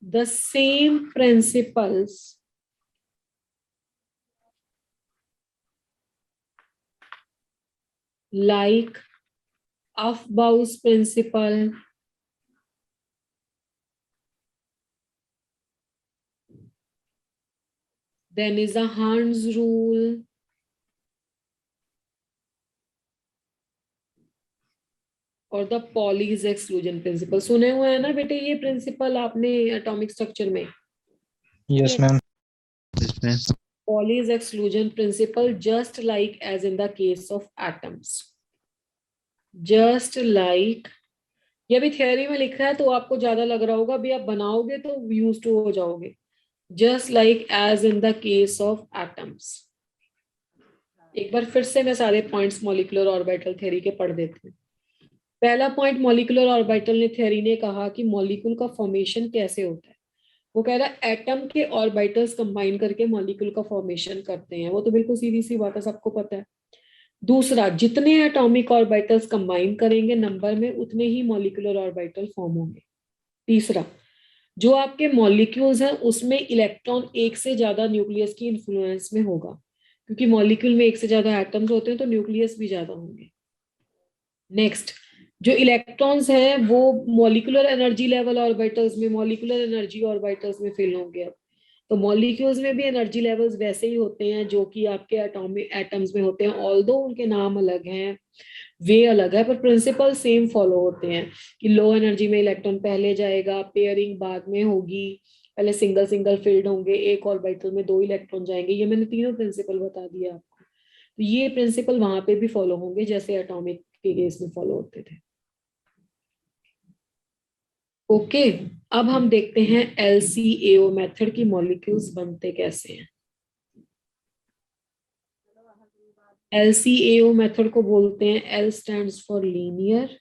Speaker 1: the same principles like Aufbau's principle, then is the Hund's rule, और द पॉलीज एक्सक्लूजन प्रिंसिपल. सुने हुए हैं ना बेटे ये प्रिंसिपल आपने एटॉमिक स्ट्रक्चर में?
Speaker 3: Yes, ma'am. Yes, ma'am.
Speaker 1: Pauli's exclusion principle, just like as in the case of atoms. Just like, ये भी थियोरी में लिखा है तो आपको ज्यादा लग रहा होगा, अभी आप बनाओगे तो यूज टू हो जाओगे. Just like as in the case of atoms. एक बार फिर से मैं सारे पॉइंट्स मॉलिक्यूलर ऑर्बिटल थ्योरी के पढ़ देती हूँ. पहला पॉइंट मॉलिक्यूलर ऑर्बिटल ने थ्योरी ने कहा कि मॉलिक्यूल का फॉर्मेशन कैसे होता है. वो कह रहा है एटम के ऑर्बिटल्स कंबाइन करके मॉलिक्यूल का फॉर्मेशन करते हैं. वो तो बिल्कुल सीधी सी बात है, सबको पता है. दूसरा, जितने एटॉमिक ऑर्बिटल्स कंबाइन करेंगे नंबर में उतने ही मॉलिक्यूलर ऑर्बिटल फॉर्म होंगे. तीसरा, जो आपके मॉलिक्यूल्स हैं उसमें इलेक्ट्रॉन एक से ज्यादा न्यूक्लियस की इन्फ्लुएंस में होगा, क्योंकि मॉलिक्यूल में एक से ज्यादा एटम्स होते हैं तो न्यूक्लियस भी ज्यादा होंगे. नेक्स्ट, जो इलेक्ट्रॉन्स हैं वो मॉलिक्यूलर एनर्जी लेवल ऑर्बिटल्स में, मॉलिक्यूलर एनर्जी ऑर्बिटल्स में फिल होंगे. अब तो मॉलिक्यूल्स में भी एनर्जी लेवल्स वैसे ही होते हैं जो कि आपके एटॉमिक एटम्स में होते हैं, ऑल्दो उनके नाम अलग हैं, वे अलग है, पर प्रिंसिपल सेम फॉलो होते हैं कि लो एनर्जी में इलेक्ट्रॉन पहले जाएगा, पेयरिंग बाद में होगी, पहले सिंगल सिंगल फील्ड होंगे, एक ऑर्बिटल में दो इलेक्ट्रॉन जाएंगे. ये मैंने तीनों प्रिंसिपल बता दिया आपको. तो ये प्रिंसिपल वहां पे भी फॉलो होंगे जैसे एटॉमिक के केस में फॉलो होते थे. ओके, अब हम देखते हैं LCAO मेथड की मॉलिक्यूल्स बनते कैसे हैं. LCAO मेथड को बोलते हैं, L stands for linear,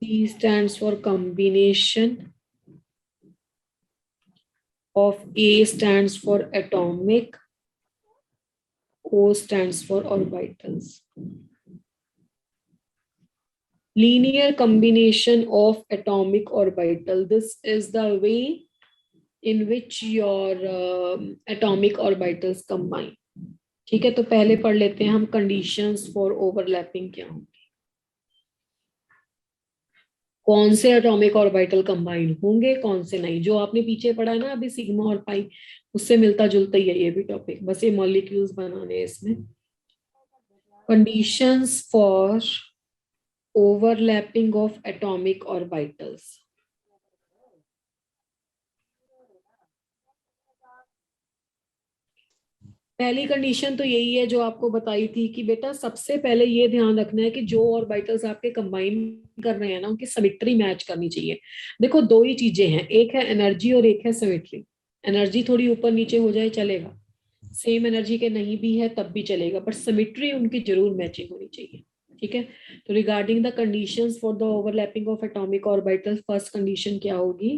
Speaker 1: C stands for combination of A stands for atomic, O stands for orbitals. Linear combination of atomic orbital. This is the way in which your atomic orbitals combine. ठीक है, तो पहले पढ़ लेते हैं हम conditions for overlapping क्या होंगी. कौन से एटॉमिक ऑर्बिटल कंबाइन होंगे, कौन से नहीं. जो आपने पीछे पढ़ा है ना अभी सिग्मा और पाई, उससे मिलता जुलता ही है ये भी टॉपिक, बस ये मॉलिक्यूल्स बनाने हैं इसमें. Conditions for overlapping of atomic orbitals. पहली कंडीशन तो यही है जो आपको बताई थी कि बेटा सबसे पहले ये ध्यान रखना है कि जो ऑर्बिटल्स आपके कंबाइन कर रहे हैं ना उनकी सिमेट्री मैच करनी चाहिए. देखो दो ही चीजें हैं, एक है एनर्जी और एक है सिमेट्री. एनर्जी थोड़ी ऊपर नीचे हो जाए चलेगा, सेम एनर्जी के नहीं भी है तब भी चलेगा, पर सिमेट्री उनकी जरूर मैचिंग होनी चाहिए. ठीक है, तो regarding the conditions for the overlapping of atomic orbitals, first condition क्या होगी,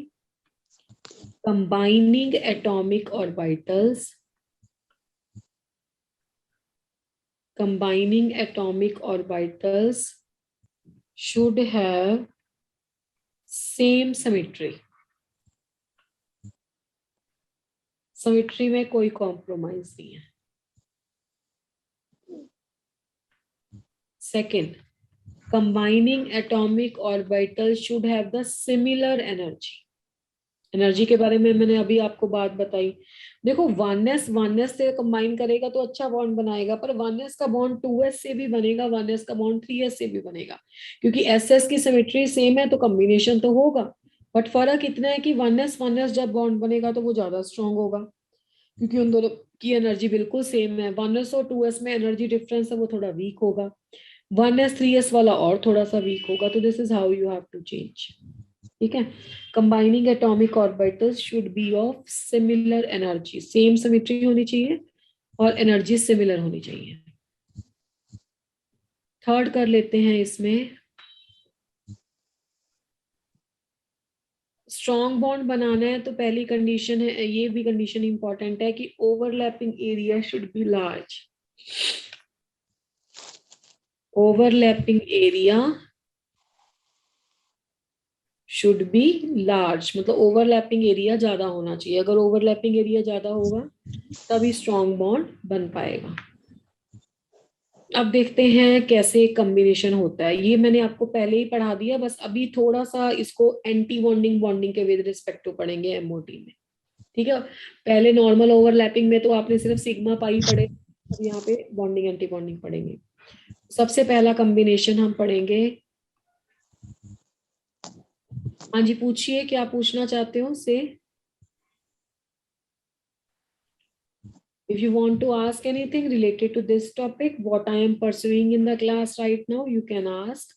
Speaker 1: combining atomic orbitals, combining atomic orbitals should have same symmetry. Symmetry में कोई कॉम्प्रोमाइज नहीं है. Second, combining atomic orbital should have the similar energy. Energy के बारे में मैंने अभी आपको बात बताई। देखो वनएस से कंबाइन करेगा तो अच्छा बॉन्ड बनाएगा, पर वनएस का बॉन्ड 2s से भी बनेगा, वनएस का बॉन्ड 3s से भी बनेगा, क्योंकि एसएस की सिमेट्री सेम है तो कॉम्बिनेशन तो होगा। बट फर्क इतना है कि वनएस जब बॉन्ड बनेगा तो वो ज्यादा स्ट्रॉन्ग होगा, क्योंकि उन दोनों की एनर्जी बिल्कुल सेम है। 1s और 2s में एनर्जी डिफरेंस है वो थोड़ा वीक होगा, 1s 3s वाला और थोड़ा सा वीक होगा। तो this is how you have to change. ठीक है, combining atomic orbitals should be of similar energy, same symmetry होनी चाहिए और एनर्जी सिमिलर होनी चाहिए। थर्ड कर लेते हैं, इसमें स्ट्रॉन्ग बॉन्ड बनाना है तो पहली कंडीशन है, ये भी कंडीशन इंपॉर्टेंट है कि overlapping area should be large. Overlapping area should be large, मतलब ओवरलैपिंग एरिया ज्यादा होना चाहिए। अगर ओवरलैपिंग एरिया ज्यादा होगा तभी स्ट्रॉन्ग बॉन्ड बन पाएगा। अब देखते हैं कैसे कॉम्बिनेशन होता है। ये मैंने आपको पहले ही पढ़ा दिया, बस अभी थोड़ा सा इसको एंटी बॉन्डिंग बॉन्डिंग के विद रिस्पेक्ट टू पढ़ेंगे एमओटी में। ठीक है, पहले नॉर्मल ओवरलैपिंग में तो आपने सिर्फ सिग्मा पाई पढ़े, अब यहाँ पे बॉन्डिंग एंटी बॉन्डिंग पढ़ेंगे। सबसे पहला कॉम्बिनेशन हम पढ़ेंगे। हाँ जी, पूछिए क्या पूछना चाहते हो से। If you want to ask anything related to this topic, what I am pursuing in the class right now, you can ask.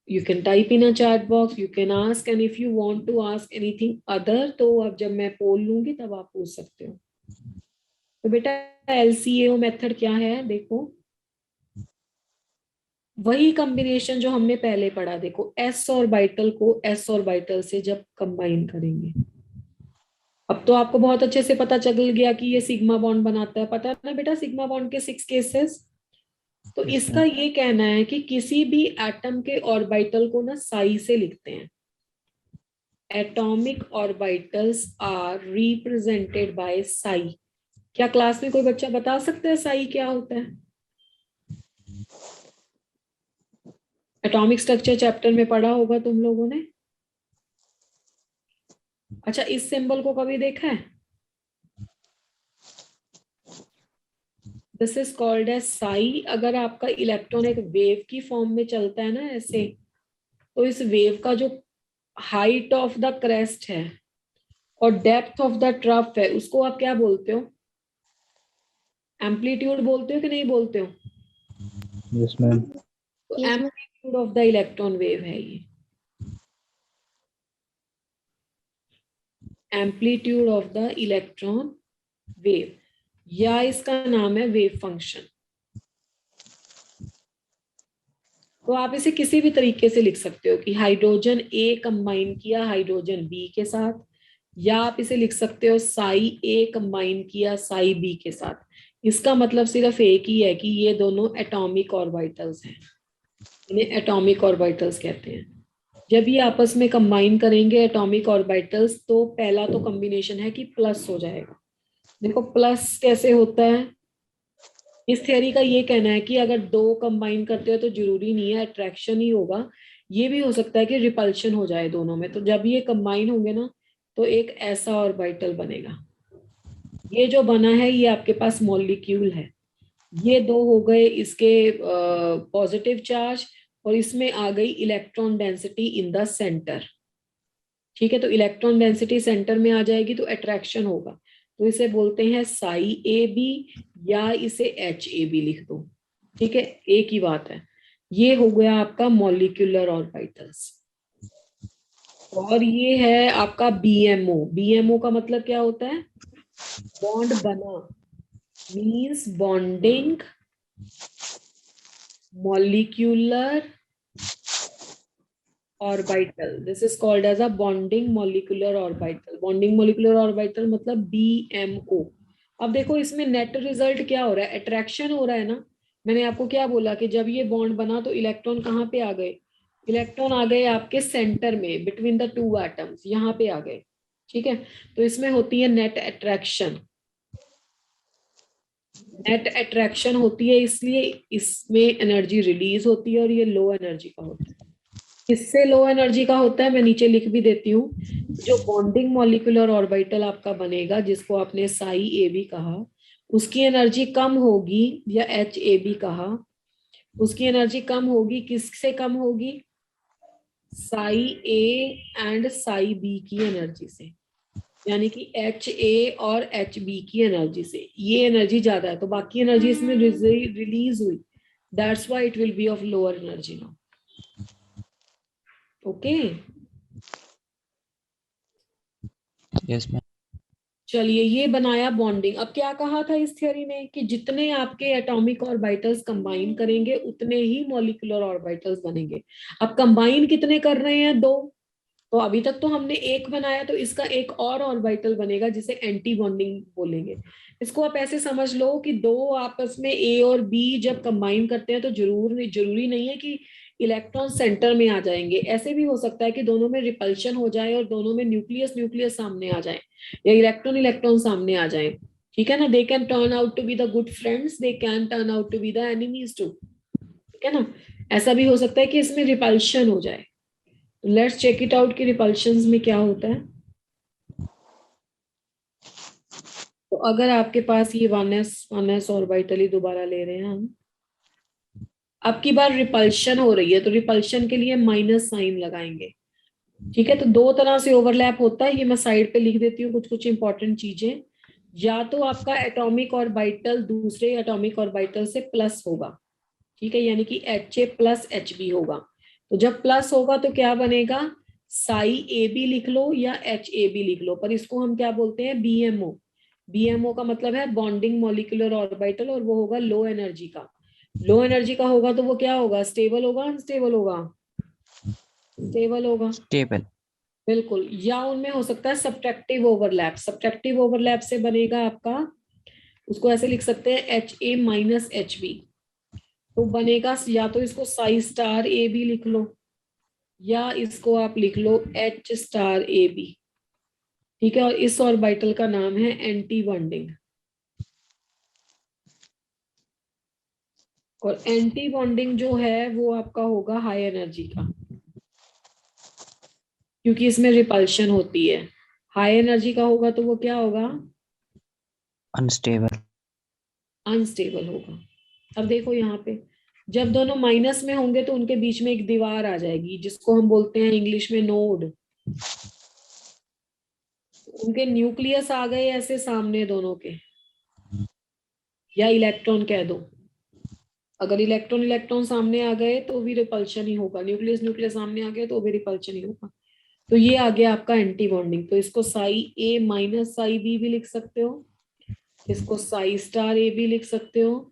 Speaker 1: You can type in a chat box, you can ask, and if you want to ask anything other, तो अब जब मैं पोल लूंगी तब आप पूछ सकते हो। तो बेटा LCAO मेथड क्या है, देखो वही कॉम्बिनेशन जो हमने पहले पढ़ा। देखो s ऑर्बिटल को s ऑर्बिटल से जब कंबाइन करेंगे, अब तो आपको बहुत अच्छे से पता चल गया कि ये सिग्मा बॉन्ड बनाता है। पता है ना बेटा सिग्मा बॉन्ड के 6 केसेस। तो इसका ये कहना है कि किसी भी एटम के ऑर्बिटल को ना साई से लिखते हैं। Atomic orbitals are represented by psi. क्या क्लास में कोई बच्चा बता सकता है साई क्या होता है? एटॉमिक स्ट्रक्चर चैप्टर में पढ़ा होगा तुम लोगों ने। अच्छा, इस सिंबल को कभी देखा है? This is called as psi. अगर आपका इलेक्ट्रॉन एक वेव की फॉर्म में चलता है ना ऐसे, तो इस वेव का जो हाइट ऑफ द क्रेस्ट है और डेप्थ ऑफ द ट्रफ है, उसको आप क्या बोलते हो? एम्पलीट्यूड बोलते हो कि नहीं बोलते हो?
Speaker 3: Yes ma'am.
Speaker 1: तो amplitude of the electron wave है ये, amplitude of the electron wave, या इसका नाम है वेव फंक्शन। तो आप इसे किसी भी तरीके से लिख सकते हो कि हाइड्रोजन ए कंबाइन किया हाइड्रोजन बी के साथ, या आप इसे लिख सकते हो साई ए कंबाइन किया साई बी के साथ। इसका मतलब सिर्फ एक ही है कि ये दोनों एटॉमिक ऑर्बिटल्स हैं, इन्हें एटॉमिक ऑर्बिटल्स कहते हैं। जब ये आपस में कंबाइन करेंगे एटॉमिक ऑर्बिटल्स, तो पहला तो कॉम्बिनेशन है कि प्लस हो जाएगा। देखो प्लस कैसे होता है, इस थ्योरी का ये कहना है कि अगर दो कंबाइन करते हो तो जरूरी नहीं है अट्रैक्शन ही होगा, ये भी हो सकता है कि रिपल्शन हो जाए दोनों में। तो जब ये कंबाइन होंगे ना तो एक ऐसा ऑर्बिटल बनेगा। ये जो बना है ये आपके पास मॉलिक्यूल है। ये दो हो गए इसके पॉजिटिव चार्ज, और इसमें आ गई electron density in the centre. ठीक है, तो इलेक्ट्रॉन डेंसिटी सेंटर में आ जाएगी तो अट्रैक्शन होगा। तो इसे बोलते हैं साई ए बी, या इसे एच ए बी लिख दो। ठीक है, एक ही बात है। ये हो गया आपका मॉलिक्यूलर ऑर्बिटल्स। और ये है आपका बीएमओ। बीएमओ का मतलब क्या होता है? बॉन्ड बना, means bonding molecular orbital. This is called as a bonding molecular orbital. Bonding molecular orbital मतलब बीएमओ। अब देखो इसमें नेट रिजल्ट क्या हो रहा है? अट्रैक्शन हो रहा है ना। मैंने आपको क्या बोला कि जब ये बॉन्ड बना तो इलेक्ट्रॉन कहाँ पे आ गए? इलेक्ट्रॉन आ गए आपके सेंटर में, बिटवीन द टू एटम्स, यहाँ पे आ गए। ठीक है, तो इसमें होती है नेट अट्रैक्शन। नेट अट्रैक्शन होती है, इसलिए इसमें एनर्जी रिलीज होती है और ये लो एनर्जी का होता है। किससे लो एनर्जी का होता है मैं नीचे लिख भी देती हूँ। जो बॉन्डिंग मॉलिक्यूलर ऑर्बिटल आपका बनेगा, जिसको आपने साई ए बी कहा, उसकी एनर्जी कम होगी, या एच ए बी कहा, उसकी एनर्जी कम होगी। किससे कम होगी? Psi A and psi B की एनर्जी से, यानी कि एच ए और एच बी की एनर्जी से। ये एनर्जी ज्यादा है तो बाकी एनर्जी इसमें रिलीज हुई, that's why it will be of lower energy now. Okay,
Speaker 3: yes ma'am.
Speaker 1: चलिए ये बनाया बॉन्डिंग। अब क्या कहा था इस थ्योरी में कि जितने आपके एटॉमिक ऑर्बिटल्स कंबाइन करेंगे उतने ही मॉलिक्यूलर ऑर्बिटल्स बनेंगे। अब कंबाइन कितने कर रहे हैं? दो। तो अभी तक तो हमने एक बनाया, तो इसका एक और ऑर्बिटल बनेगा जिसे एंटी बॉन्डिंग बोलेंगे। इसको आप ऐसे समझ लो कि दो आपस में ए और बी जब कंबाइन करते हैं तो जरूरी नहीं है कि इलेक्ट्रॉन सेंटर में आ जाएंगे। ऐसे भी हो सकता है कि दोनों में रिपल्शन हो जाए और दोनों में न्यूक्लियस न्यूक्लियस सामने आ जाए, या इलेक्ट्रॉन इलेक्ट्रॉन सामने आ जाए। ठीक है ना? They can turn out to be the good friends, they can turn out to be the enemies too. ठीक है ना? ऐसा भी हो सकता है कि इसमें रिपल्शन हो जाए। लेट्स चेक इट आउट कि रिपल्शंस में क्या होता है। तो अगर आपके पास ये 1s ऑर्बिटल ही दोबारा ले रहे हैं हम, अब की बार रिपल्शन हो रही है तो रिपल्शन के लिए माइनस साइन लगाएंगे। ठीक है, तो दो तरह से ओवरलैप होता है, ये मैं साइड पे लिख देती हूँ कुछ कुछ इंपॉर्टेंट चीजें। या तो आपका एटॉमिक ऑर्बिटल दूसरे एटॉमिक ऑर्बिटल से प्लस होगा, ठीक है, यानी कि H A plus H B होगा। तो जब प्लस होगा तो क्या बनेगा? साई ए बी लिख लो या एच ए बी लिख लो, पर इसको हम क्या बोलते हैं? बीएमओ। बीएमओ का मतलब है बॉन्डिंग मॉलिक्यूलर ऑर्बिटल, और वो होगा लो एनर्जी का। लो एनर्जी का होगा तो वो क्या होगा? स्टेबल होगा, अनस्टेबल होगा? स्टेबल होगा,
Speaker 3: स्टेबल।
Speaker 1: बिल्कुल। या उनमें हो सकता है सब्ट्रैक्टिव ओवरलैप। सब्ट्रैक्टिव ओवरलैप से बनेगा आपका, उसको ऐसे लिख सकते हैं H A minus H B. तो बनेगा, या तो इसको साई स्टार ए बी लिख लो, या इसको आप लिख लो एच स्टार ए बी। ठीक है, और इस ऑर्बिटल का नाम है एंटी बॉन्डिंग। और एंटी बॉन्डिंग जो है वो आपका होगा हाई एनर्जी का, क्योंकि इसमें रिपल्शन होती है। हाई एनर्जी का होगा तो वो क्या होगा?
Speaker 3: अनस्टेबल।
Speaker 1: अनस्टेबल होगा। अब देखो यहाँ पे, जब दोनों माइनस में होंगे तो उनके बीच में एक दीवार आ जाएगी जिसको हम बोलते हैं इंग्लिश में नोड। उनके न्यूक्लियस आ गए ऐसे सामने दोनों के, या इलेक्ट्रॉन कह दो। अगर इलेक्ट्रॉन इलेक्ट्रॉन सामने आ गए तो भी रिपल्शन ही होगा, न्यूक्लियस न्यूक्लियस सामने आ गए तो भी रिपल्शन ही होगा। तो ये आ गया आपका एंटी बॉन्डिंग। तो इसको साई ए माइनस साई बी भी लिख सकते हो, इसको साई स्टार ए भी लिख सकते हो,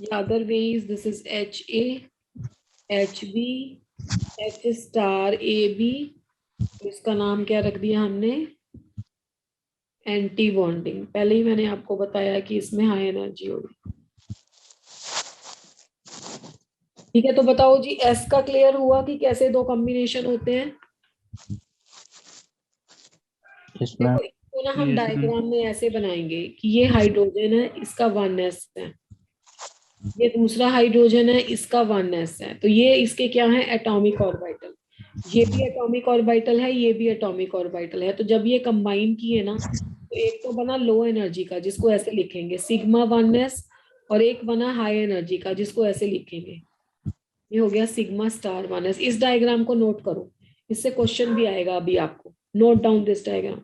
Speaker 1: या other ways this is H A H B H star A B. इसका नाम क्या रख दिया हमने? Anti bonding. पहले ही मैंने आपको बताया कि इसमें हाई एनर्जी होगी। ठीक है, तो बताओ जी, एस का क्लियर हुआ कि कैसे दो कॉम्बिनेशन होते हैं?
Speaker 3: Yes ma'am.
Speaker 1: देखो इसको ना हम डायग्राम में ऐसे बनाएंगे कि ये हाइड्रोजन है, इसका 1s है, ये दूसरा हाइड्रोजन है, इसका 1s है। तो ये इसके क्या है? Atomic orbital. ये भी एटॉमिक ऑर्बिटल है, ये भी एटॉमिक ऑर्बिटल है। तो जब ये कंबाइन किए ना, तो एक तो बना लो एनर्जी का जिसको ऐसे लिखेंगे सिग्मा 1s, और एक बना हाई एनर्जी का जिसको ऐसे लिखेंगे, ये हो गया सिग्मा स्टार 1s। इस डायग्राम को नोट करो, इससे क्वेश्चन भी आएगा अभी आपको। Note down this diagram.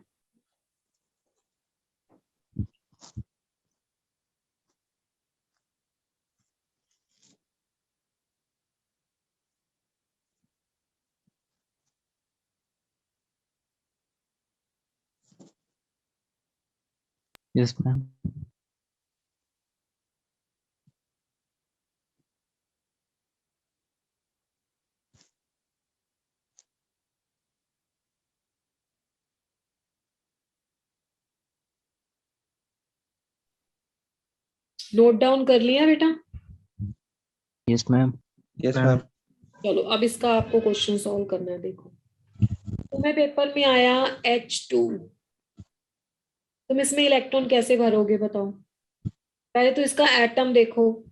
Speaker 3: Yes ma'am.
Speaker 1: Note down कर लिया बेटा?
Speaker 3: Yes ma'am.
Speaker 4: Yes ma'am.
Speaker 1: चलो अब इसका आपको क्वेश्चन सॉल्व करना है। देखो, तुम्हें पेपर में आया H2, तुम इसमें इलेक्ट्रॉन कैसे भरोगे बताओ? पहले तो इसका एटम देखो,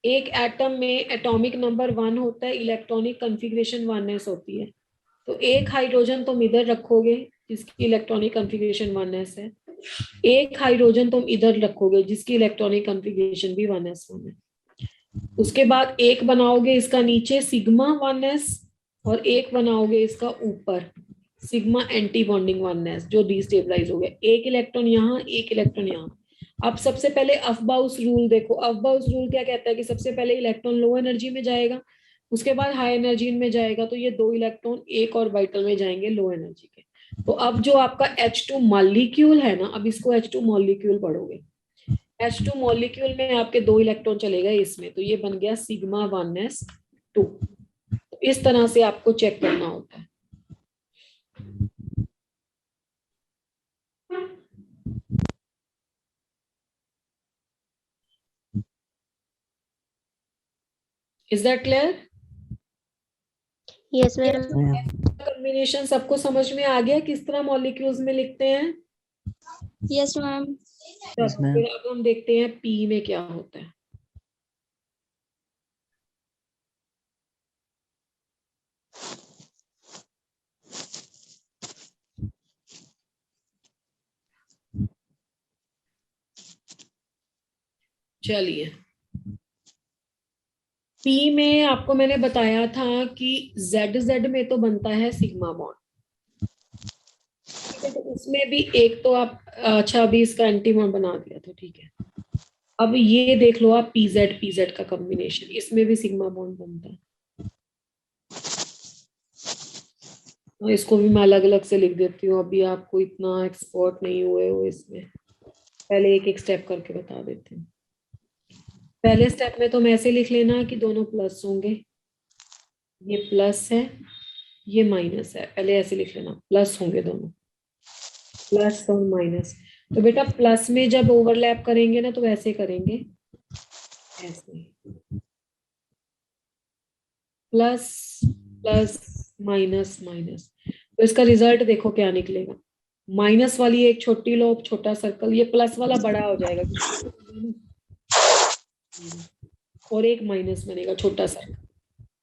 Speaker 1: एक एटम में एटॉमिक नंबर 1 होता है, इलेक्ट्रॉनिक कॉन्फ़िगरेशन 1s होती है। तो एक हाइड्रोजन तुम इधर रखोगे जिसकी इलेक्ट्रॉनिक कॉन्फ़िगरेशन 1s है, एक हाइड्रोजन तुम इधर रखोगे जिसकी इलेक्ट्रॉनिक कॉन्फ़िगरेशन भी 1s1 है। उसके बाद एक बनाओगे इसका नीचे सिग्मा 1s, और एक बनाओगे इसका ऊपर सिग्मा एंटी बॉन्डिंग 1s जो डिस्टेबलाइज हो गया, एक इलेक्ट्रॉन यहाँ, एक इलेक्ट्रॉन यहाँ। अब सबसे पहले अफबाउस रूल देखो, अफबाउस रूल क्या कहता है कि सबसे पहले इलेक्ट्रॉन लो एनर्जी में जाएगा, उसके बाद हाई एनर्जी में जाएगा, तो ये 2 इलेक्ट्रॉन एक ऑर्बिटल में जाएंगे लो एनर्जी के। तो अब जो आपका H2 मॉलिक्यूल है ना, अब इसको H2 मॉलिक्यूल पढ़ोगे, H2 मॉलिक्यूल में आपके 2 इलेक्ट्रॉन चले गए इसमें, तो ये बन गया सिग्मा 1s2। तो इस तरह से आपको चेक करना होता है। Is that clear?
Speaker 4: Yes ma'am.
Speaker 1: Combination सबको समझ में आ गया किस तरह मॉलिक्यूल्स में लिखते हैं?
Speaker 4: Yes ma'am.
Speaker 3: Yes, ma'am.
Speaker 1: फिर अब हम देखते हैं पी में क्या होता है। चलिए, पी में आपको मैंने बताया था कि जेड जेड में तो बनता है सिग्मा बॉन्ड, ठीक है, तो उसमें भी एक तो आप, अच्छा अभी इसका एंटी बॉन्ड बना दिया था, ठीक है। अब ये देख लो आप पीजेड का कॉम्बिनेशन, इसमें भी सिग्मा बॉन्ड बनता है। तो इसको भी मैं अलग अलग से लिख देती हूँ, अभी आपको इतना एक्सपर्ट नहीं हुए हो इसमें, पहले एक एक स्टेप करके बता देती हूँ। पहले स्टेप में तुम ऐसे लिख लेना कि दोनों प्लस होंगे, ये प्लस है ये माइनस है, पहले ऐसे लिख लेना, प्लस होंगे दोनों, प्लस और माइनस। तो बेटा प्लस में जब ओवरलैप करेंगे ना तो ऐसे करेंगे, ऐसे प्लस प्लस माइनस माइनस, तो इसका रिजल्ट देखो क्या निकलेगा। माइनस वाली एक छोटी लोब छोटा सर्कल, ये प्लस वाला बड़ा हो जाएगा और एक माइनस बनेगा छोटा सर्कल।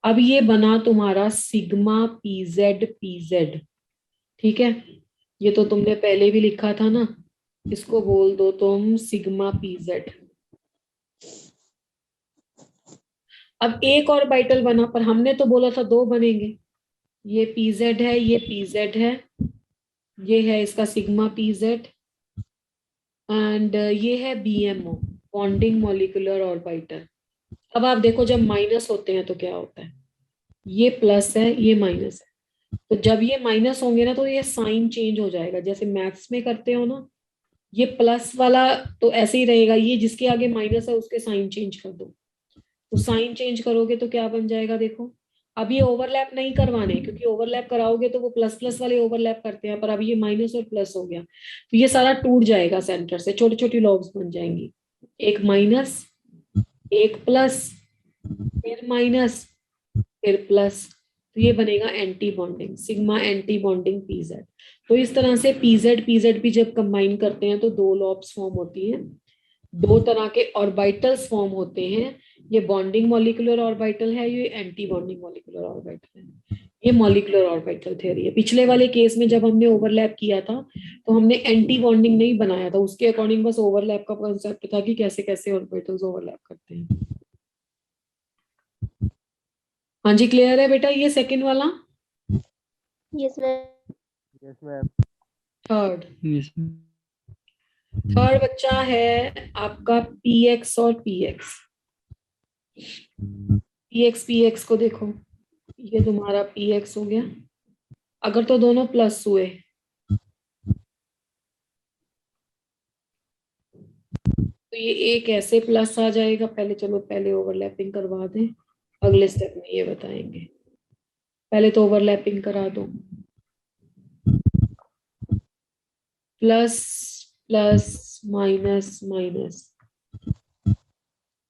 Speaker 1: अब ये बना तुम्हारा सिग्मा पीजेड, ठीक है, ये तो तुमने पहले भी लिखा था ना, इसको बोल दो तुम सिग्मा पीजेड। अब एक और बाइटल बना, पर हमने तो बोला था 2 बनेंगे, ये पीजेड है ये पीजेड है, ये है इसका सिग्मा पीजेड, एंड ये है बीएमओ बॉन्डिंग मॉलिक्यूलर ऑर्बिटल। अब आप देखो जब माइनस होते हैं तो क्या होता है, ये प्लस है ये माइनस है, तो जब ये माइनस होंगे ना तो ये साइन चेंज हो जाएगा, जैसे मैथ्स में करते हो ना, ये प्लस वाला तो ऐसे ही रहेगा, ये जिसके आगे माइनस है उसके साइन चेंज कर दो, तो साइन चेंज करोगे तो क्या बन जाएगा देखो। अब ये ओवरलैप नहीं करवाने, क्योंकि ओवरलैप कराओगे तो वो प्लस प्लस वाले ओवरलैप करते हैं, पर अब ये माइनस और प्लस हो गया तो ये सारा टूट जाएगा सेंटर से, छोटी छोटी लॉब्स बन जाएंगी, एक माइनस एक प्लस फिर माइनस फिर प्लस, तो ये बनेगा anti bonding sigma anti bonding PZ. तो इस तरह से पीजेड भी जब कंबाइन करते हैं तो 2 लॉब्स फॉर्म होती हैं, 2 तरह के ऑर्बिटल्स फॉर्म होते हैं, ये बॉन्डिंग मॉलिक्यूलर ऑर्बिटल है, ये एंटी बॉन्डिंग मॉलिक्यूलर ऑर्बिटल है, ये मॉलिक्यूलर ऑर्बिटल थ्योरी है। पिछले वाले केस में जब हमने ओवरलैप किया था तो हमने एंटी बॉन्डिंग नहीं बनाया था, उसके अकॉर्डिंग बस ओवरलैप का कॉन्सेप्ट था कि कैसे कैसे ऑर्बिटल्स ओवरलैप करते हैं। हाँ जी, क्लियर है बेटा ये सेकंड वाला?
Speaker 4: Yes ma'am.
Speaker 2: Yes ma'am.
Speaker 1: Third
Speaker 3: Yes, ma'am.
Speaker 1: Third बच्चा है आपका पीएक्स और पीएक्स। पीएक्स को देखो, ये तुम्हारा पीएक्स हो गया, अगर तो दोनों प्लस हुए तो ये एक ऐसे प्लस आ जाएगा, पहले चलो पहले ओवरलैपिंग करवा दें, अगले स्टेप में ये बताएंगे, पहले तो ओवरलैपिंग करा दो, प्लस प्लस माइनस माइनस।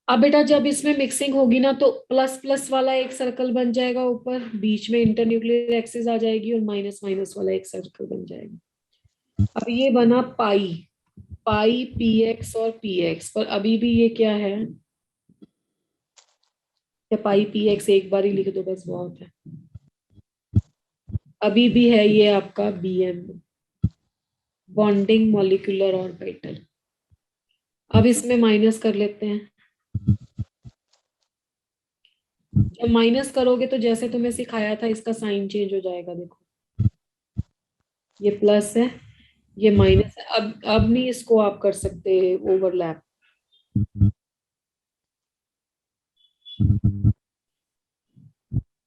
Speaker 1: अब बेटा जब इसमें मिक्सिंग होगी ना तो प्लस प्लस वाला एक सर्कल बन जाएगा ऊपर, बीच में इंटरन्यूक्लियर एक्सिस आ जाएगी और माइनस माइनस वाला एक सर्कल बन जाएगा। अब ये बना पाई, पाई पी एक्स और पी एक्स, पर अभी भी ये क्या है, या पाई पी एक्स एक बार ही लिख दो बस बहुत है, अभी भी है ये आपका B M, bonding molecular orbital. अब इसमें माइनस कर लेते हैं। जब माइनस करोगे तो जैसे तुम्हें सिखाया था इसका साइन चेंज हो जाएगा, देखो ये प्लस है ये माइनस है। अब नहीं इसको आप कर सकते ओवरलैप,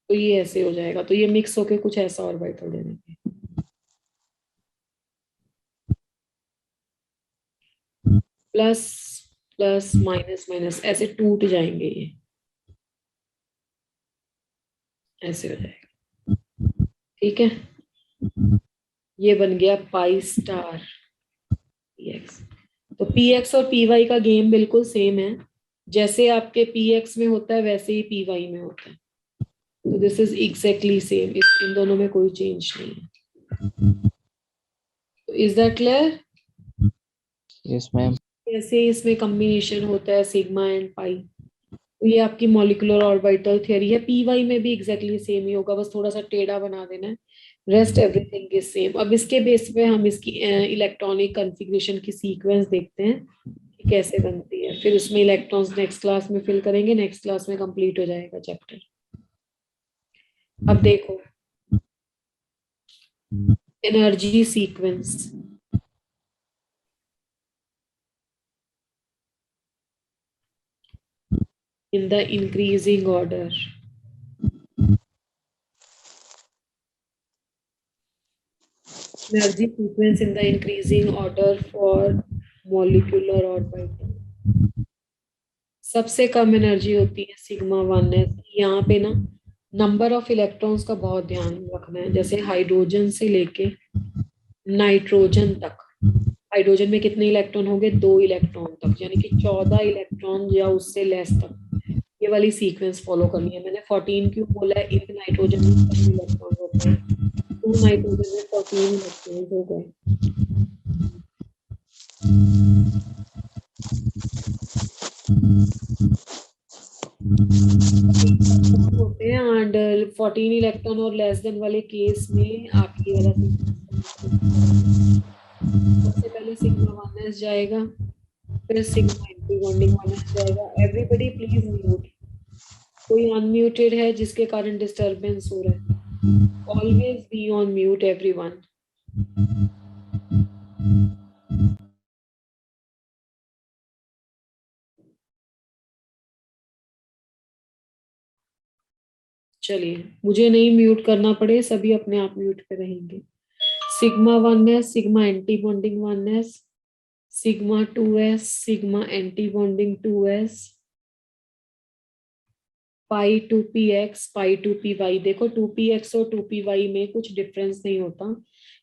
Speaker 1: तो ये ऐसे हो जाएगा, तो ये मिक्स होके कुछ ऐसा ऑर्बिटल दे देंगे। प्लस प्लस माइनस माइनस ऐसे टूट जाएंगे, ये ऐसे हो जाएगा, ठीक है। ये बन गया पाई स्टार पी एक्स। तो पी एक्स और पी वाई का गेम बिल्कुल सेम है, जैसे आपके पी एक्स में होता है वैसे ही पी वाई में होता है। तो दिस इज एग्जैक्टली सेम, इन दोनों में कोई चेंज नहीं है। तो is that clear?
Speaker 3: Yes, ma'am.
Speaker 1: कैसे इसमें कॉम्बिनेशन होता है सिग्मा एंड पाई, तो ये आपकी मॉलिक्यूलर ऑर्बिटल थ्योरी है। पी वाई में भी एग्जैक्टली सेम ही होगा, बस थोड़ा सा टेढ़ा बना देना है, रेस्ट एवरीथिंग इज सेम। अब इसके बेस पे हम इसकी इलेक्ट्रॉनिक कॉन्फ़िगरेशन की सीक्वेंस देखते हैं कि कैसे बनती है, फिर उसमें इलेक्ट्रॉन्स नेक्स्ट क्लास में फिल करेंगे, नेक्स्ट क्लास में कंप्लीट हो जाएगा चैप्टर। अब देखो energy sequence, in the increasing order. Energy sequence in the increasing order for molecular orbital. सबसे कम एनर्जी होती है सिग्मा 1s। यहाँ पे ना नंबर ऑफ इलेक्ट्रॉन्स का बहुत ध्यान रखना है, जैसे हाइड्रोजन से लेके नाइट्रोजन तक। हाइड्रोजन में कितने इलेक्ट्रॉन होंगे, 2 इलेक्ट्रॉन तक, यानी कि 14 इलेक्ट्रॉन या उससे लेस तक ये वाली सीक्वेंस फॉलो करनी है। मैंने 14 क्यों बोला है, एक नाइट्रोजन में 14 इलेक्ट्रॉन होते हैं, 2 नाइट्रोजन में 14 इलेक्ट्रॉन हो गए। होते हैं एंड 14 इलेक्ट्रॉन और लेस देन वाले केस में आपकी वाला सबसे पहले सिग्मा 1s जाएगा, फिर सिग्मा एंटी बॉन्डिंग 1s जाएगा। एवरीबॉडी प्लीज म्यूट, कोई अनम्यूटेड है जिसके कारण डिस्टरबेंस हो रहा है, always be on mute everyone. चलिए मुझे नहीं म्यूट करना पड़े, सभी अपने आप म्यूट पे रहेंगे। Sigma 1s sigma anti bonding 1s, sigma 2s sigma anti bonding 2s, पाई 2px पाई 2py। देखो 2px और 2py में कुछ डिफरेंस नहीं होता,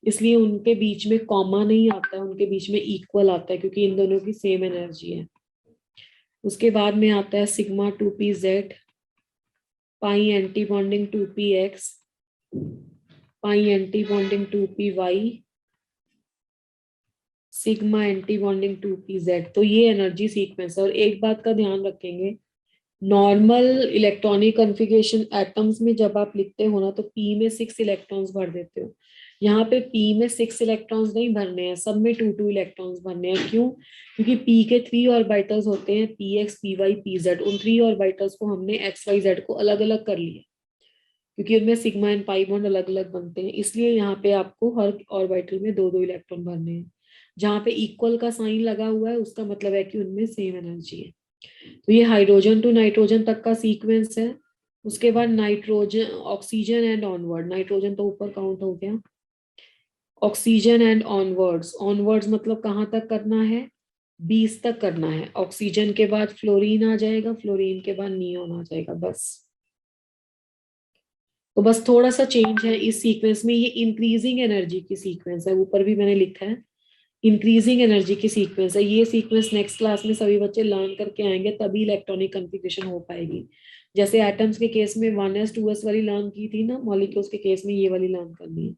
Speaker 1: इसलिए उनके बीच में कॉमा नहीं आता है, उनके बीच में इक्वल आता है, क्योंकि इन दोनों की सेम एनर्जी है। उसके बाद में आता है sigma 2pz, pi anti bonding 2px, pi anti bonding 2py, sigma anti bonding 2pz। तो ये एनर्जी सीक्वेंस है। और एक बात का ध्यान रखेंगे, नॉर्मल इलेक्ट्रॉनिक कॉन्फ़िगरेशन एटम्स में जब आप लिखते हो ना, तो p में 6 इलेक्ट्रॉन्स भर देते हो। यहाँ पे p में 6 इलेक्ट्रॉन्स नहीं भरने हैं, सब में 2 इलेक्ट्रॉन्स भरने हैं। क्यों? क्योंकि p के 3 ऑर्बिटल्स होते हैं, px py pz। उन 3 ऑर्बिटल्स को हमने x y z को अलग अलग कर लिया, क्योंकि उनमें सिग्मा एंड पाई बॉन्ड अलग अलग बनते हैं, इसलिए यहाँ पे आपको हर ऑर्बिटल में 2 इलेक्ट्रॉन भरने हैं। जहाँ पे इक्वल का साइन लगा हुआ है उसका मतलब है कि उनमें सेम एनर्जी है। तो ये हाइड्रोजन टू नाइट्रोजन तक का सीक्वेंस है। उसके बाद nitrogen oxygen and onward, nitrogen तो ऊपर काउंट हो गया, ऑक्सीजन एंड ऑनवर्ड्स। ऑनवर्ड्स मतलब कहाँ तक करना है, 20 तक करना है। ऑक्सीजन के बाद फ्लोरीन आ जाएगा, फ्लोरीन के बाद नियोन आ जाएगा, बस। तो बस थोड़ा सा चेंज है इस सीक्वेंस में, ये इंक्रीजिंग एनर्जी की सीक्वेंस है, ऊपर भी मैंने लिखा है इंक्रीजिंग एनर्जी की सीक्वेंस है। ये सीक्वेंस नेक्स्ट क्लास में सभी बच्चे लर्न करके आएंगे, तभी इलेक्ट्रॉनिक कॉन्फ़िगरेशन हो पाएगी। जैसे एटम्स के केस में 1s 2s वाली लर्न की थी ना, मॉलिक्यूल्स के केस में ये वाली लर्न करनी है।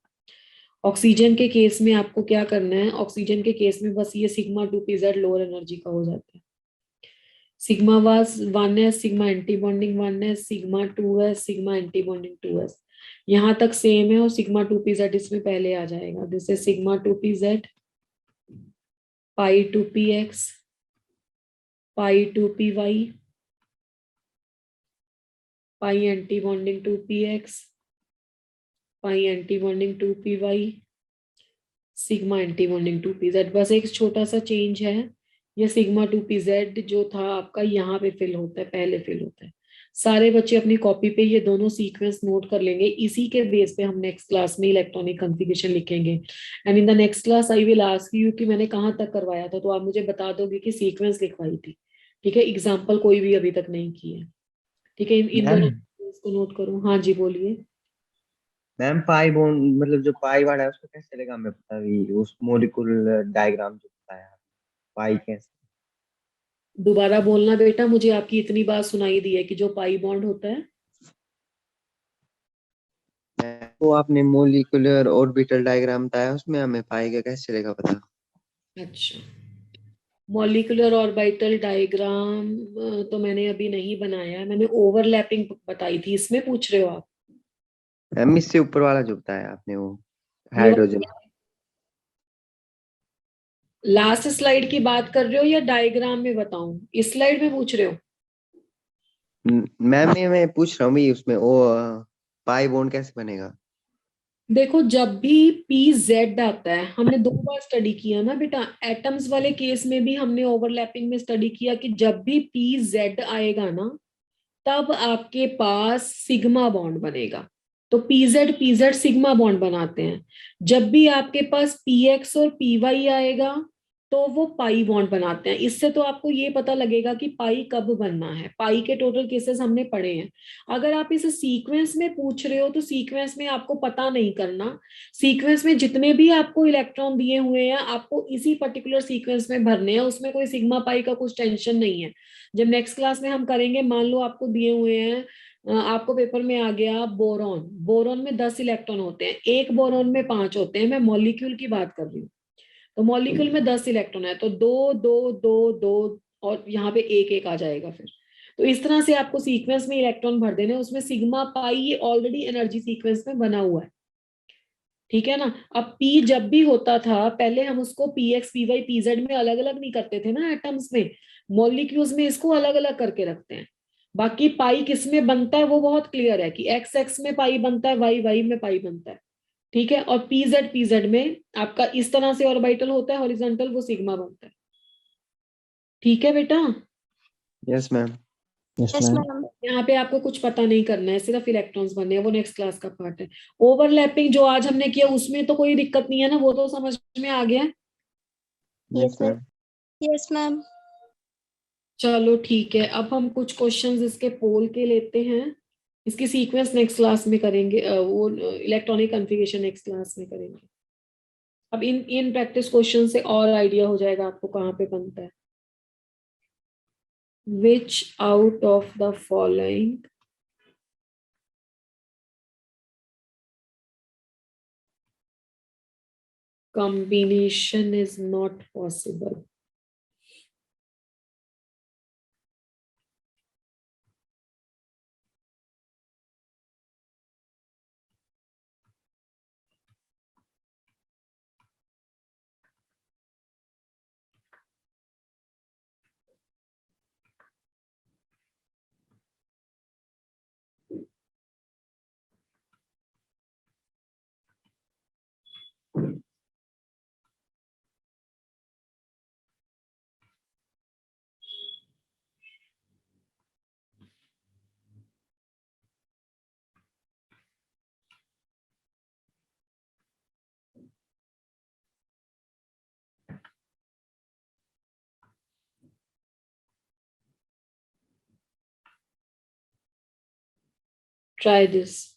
Speaker 1: ऑक्सीजन के केस में आपको क्या करना है, ऑक्सीजन के केस में बस ये सिग्मा 2pz लोअर एनर्जी का हो जाता है। सिग्मा वास 1s, sigma anti bonding 1s, sigma 2s, sigma anti bonding 2s, यहां तक सेम है, और सिग्मा 2pz इसमें पहले आ जाएगा। This is sigma 2pz, pi 2px, pi 2py, pi anti bonding 2px, pi anti bonding 2py, sigma anti bonding 2pz। बस एक छोटा सा चेंज है, ये सिग्मा 2pz जो था आपका यहाँ पे फिल होता है, पहले फिल होता है। सारे बच्चे अपनी कॉपी पे ये दोनों सीक्वेंस नोट कर लेंगे, इसी के बेस पे हम नेक्स्ट क्लास में इलेक्ट्रॉनिक कॉन्फ़िगरेशन लिखेंगे। And in the next class I will ask you कि मैंने कहाँ तक करवाया था, तो आप मुझे बता दोगे कि सीक्वेंस लिखवाई थी। ठीक है, एग्जाम्पल कोई भी अभी तक नहीं की है। ठीक है, इन
Speaker 5: मैम
Speaker 1: दोनों को नोट करूँ। हाँ जी बोलिए।
Speaker 5: मैम पाई बॉन्ड मतलब जो पाई वाला है उसको कैसे चलेगा, हमें पता भी उस मॉलिक्यूल डायग्राम जो बताया पाई कैसे।
Speaker 1: दोबारा बोलना बेटा, मुझे आपकी इतनी बात सुनाई दी है कि जो पाई बॉन्ड होता है।
Speaker 5: वो आपने मॉलिक्यूलर ऑर्बिटल डायग्राम बताया उसमें हमें पाई का कैसे चलेगा पता।
Speaker 1: अच्छा, मॉलिक्यूलर ऑर्बिटल डायग्राम तो मैंने अभी नहीं बनाया है, मैंने ओवरलैपिंग बताई थी, इसमें पूछ रहे हो आप?
Speaker 5: मैम इससे ऊपर वाला जो बताया आपने वो
Speaker 1: ये
Speaker 5: हाइड्रोजन।
Speaker 1: लास्ट स्लाइड की बात कर रहे हो या डायग्राम में बताऊं? इस स्लाइड में पूछ रहे हो?
Speaker 5: मैम मैं पूछ रहा हूँ भी उसमें वो पाई बॉन्ड कैसे बनेगा।
Speaker 1: देखो, जब भी पी जेड आता है, हमने 2 बार स्टडी किया ना बेटा, एटम्स वाले केस में भी हमने ओवरलैपिंग में स्टडी किया कि जब भी पी जेड आएगा ना, तब आपके पास सिग्मा बॉन्ड बनेगा। तो पीजेड सिग्मा बॉन्ड बनाते हैं। जब भी आपके पास पीएक्स और पीवाई आएगा, तो वो पाई बॉन्ड बनाते हैं। इससे तो आपको ये पता लगेगा कि पाई कब बनना है। पाई के टोटल केसेस हमने पढ़े हैं। अगर आप इसे सीक्वेंस में पूछ रहे हो, तो सीक्वेंस में आपको पता नहीं करना। सीक्वेंस में जितने भी आपको इलेक्ट्रॉन दिए हुए हैं, आपको इसी पर्टिकुलर सीक्वेंस में भरने हैं, उसमें कोई सिग्मा पाई का कुछ टेंशन नहीं है। जब नेक्स्ट क्लास में हम करेंगे, मान लो आपको दिए हुए हैं, आपको पेपर में आ गया बोरॉन, बोरॉन में 10 इलेक्ट्रॉन होते हैं, एक बोरॉन में 5 होते हैं, मैं मॉलिक्यूल की बात कर रही हूँ। तो मॉलिक्यूल में 10 इलेक्ट्रॉन है, तो दो दो दो दो, और यहाँ पे एक एक आ जाएगा फिर। तो इस तरह से आपको सीक्वेंस में इलेक्ट्रॉन भर देने, उसमें सिग्मा पाई ये ऑलरेडी एनर्जी सीक्वेंस में बना हुआ है। ठीक है ना। अब पी जब भी होता था, पहले हम उसको P X P Y P Z में अलग अलग नहीं करते थे ना एटम्स में, मॉलिक्यूल्स में इसको अलग अलग करके रखते हैं। बाकी पाई किस में बनता है वो बहुत क्लियर है कि एक्स एक्स में पाई बनता है, वाई वाई में पाई बनता है। ठीक है, और पी जेड में आपका इस तरह से ऑर्बिटल होता है हॉरिजॉन्टल, वो सिग्मा बनता है। ठीक है बेटा।
Speaker 5: Yes ma'am.
Speaker 3: Yes
Speaker 4: yes
Speaker 3: ma'am.
Speaker 4: Ma'am.
Speaker 1: यहाँ पे आपको कुछ पता नहीं करना है, सिर्फ इलेक्ट्रॉन्स बनने हैं, वो नेक्स्ट क्लास का पार्ट है। ओवरलैपिंग जो आज हमने किया उसमें तो कोई दिक्कत नहीं है ना, वो तो समझ में आ गया है।
Speaker 5: Yes
Speaker 4: yes ma'am.
Speaker 5: Ma'am.
Speaker 4: Yes ma'am.
Speaker 1: चलो ठीक है, अब हम कुछ क्वेश्चंस इसके पोल के लेते हैं। इसकी सीक्वेंस नेक्स्ट क्लास में करेंगे, वो इलेक्ट्रॉनिक कॉन्फ़िगरेशन नेक्स्ट क्लास में करेंगे। अब इन इन प्रैक्टिस क्वेश्चन से और आइडिया हो जाएगा आपको कहाँ पे बनता है। विच out of the following combination is not possible? Try this.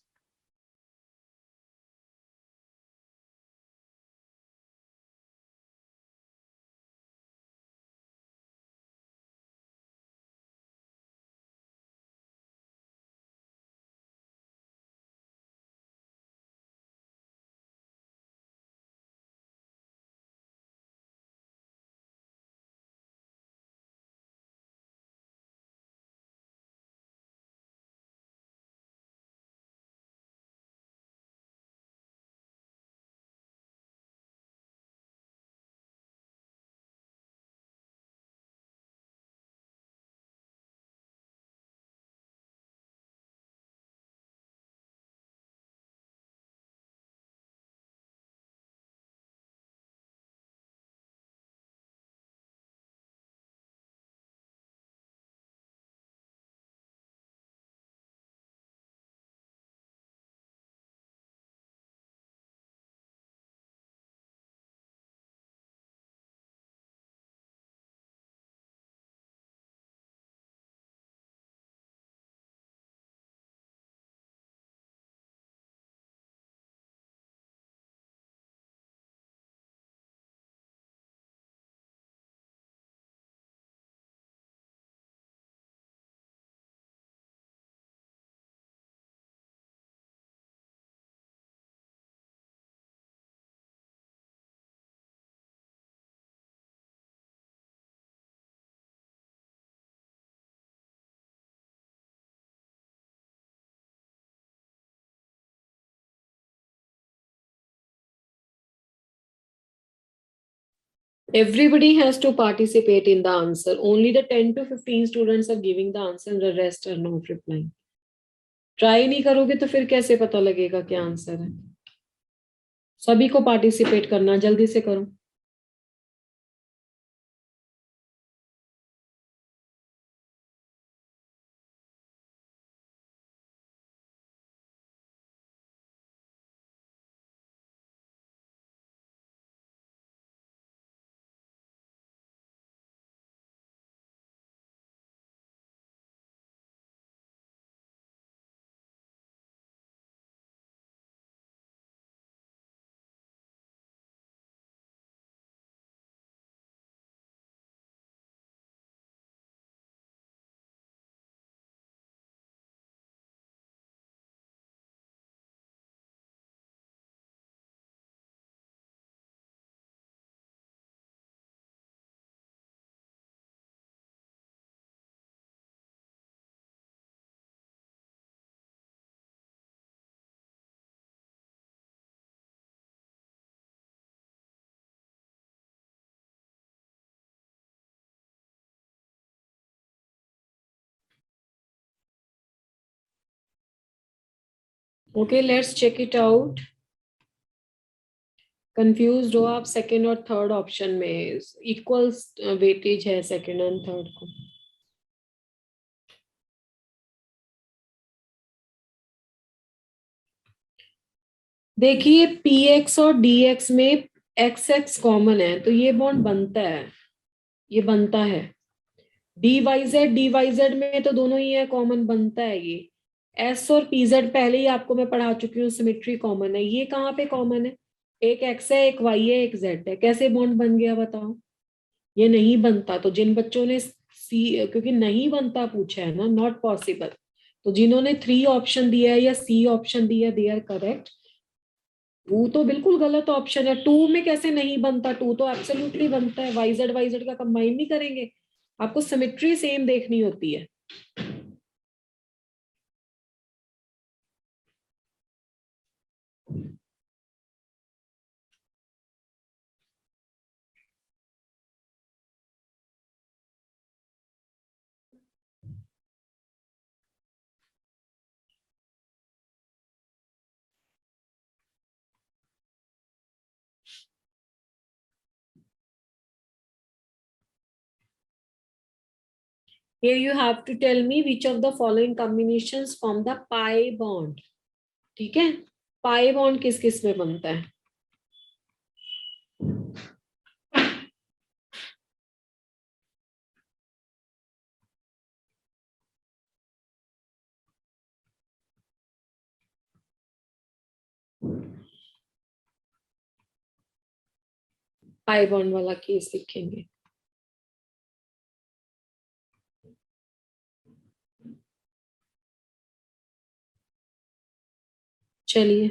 Speaker 1: Everybody has to participate in the answer. Only the 10 to 15 students are giving the answer and the rest are not replying. Try नहीं करोगे तो फिर कैसे पता लगेगा क्या answer है? सभी को पार्टिसिपेट करना, जल्दी से करो. Okay, let's check it out. Confuse हो आप? सेकंड और थर्ड ऑप्शन में इक्वल वेटेज है सेकंड एंड थर्ड को. देखिए पी एक्स और डी एक्स में एक्स एक्स कॉमन है तो ये बॉन्ड बनता है, ये बनता है. डी वाई जेड में तो दोनों ही है, कॉमन बनता है ये. एस और पी जेड पहले ही आपको मैं पढ़ा चुकी हूँ, सिमेट्री कॉमन है. ये कहाँ पे कॉमन है? एक एक्स है, एक वाई है, एक जेड है. कैसे बॉन्ड बन गया बताओ? ये नहीं बनता. तो जिन बच्चों ने सी, क्योंकि नहीं बनता पूछा है ना, नॉट पॉसिबल, तो जिन्होंने 3 ऑप्शन दिया है या सी ऑप्शन दिया, दे आर करेक्ट. टू तो बिल्कुल गलत ऑप्शन है. टू में कैसे नहीं बनता? टू तो एब्सोल्युटली बनता है. वाई जेड का कंबाइन नहीं करेंगे? आपको सिमेट्री सेम देखनी होती है. Here you have to tell me which of the following combinations form the pi bond. ठीक है, पाई बॉन्ड किस किस में बनता है? पाई बॉन्ड वाला केस लिखेंगे. चलिए.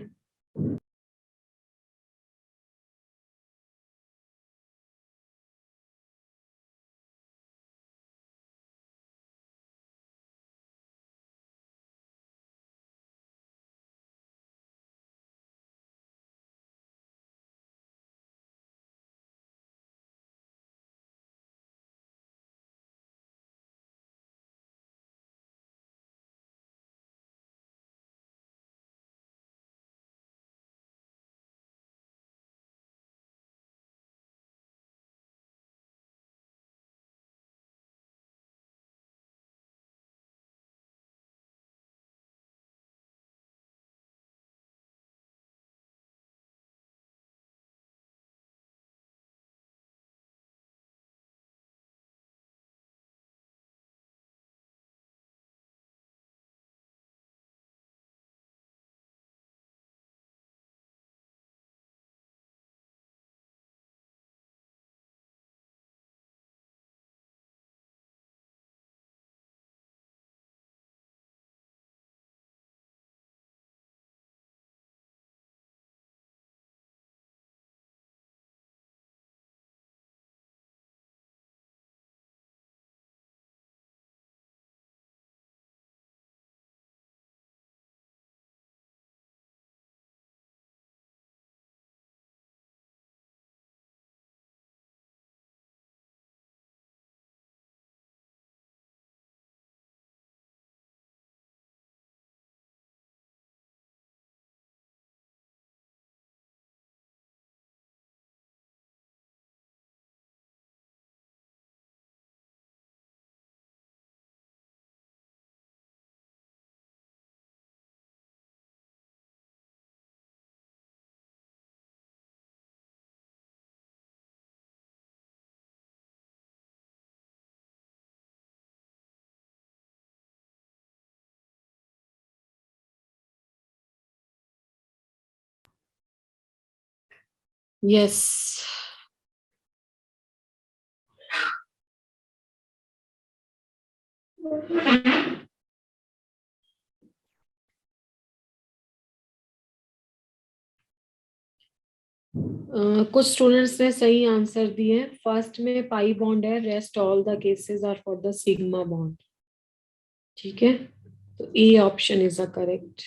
Speaker 1: Yes. कुछ स्टूडेंट्स ने सही आंसर दिए। फर्स्ट में पाई बॉन्ड है, rest all the cases are for the sigma bond. ठीक है, तो A option is a correct.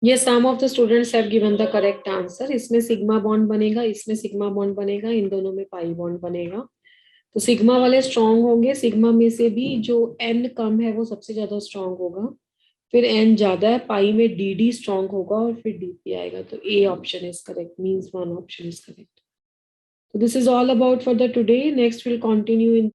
Speaker 1: ये some of the students have given the correct answer. इसमें सिग्मा बॉन्ड बनेगा, इसमें सिग्मा बॉन्ड बनेगा, इन दोनों में पाई बॉन्ड बनेगा। तो सिग्मा वाले स्ट्रांग होंगे। सिग्मा में से भी जो एन कम है वो सबसे ज्यादा स्ट्रांग होगा, फिर एन ज्यादा है, पाई में डी डी स्ट्रांग होगा और फिर डीपी आएगा। तो A option is correct, means one option is correct. So this is all about for the today. Next we'll continue in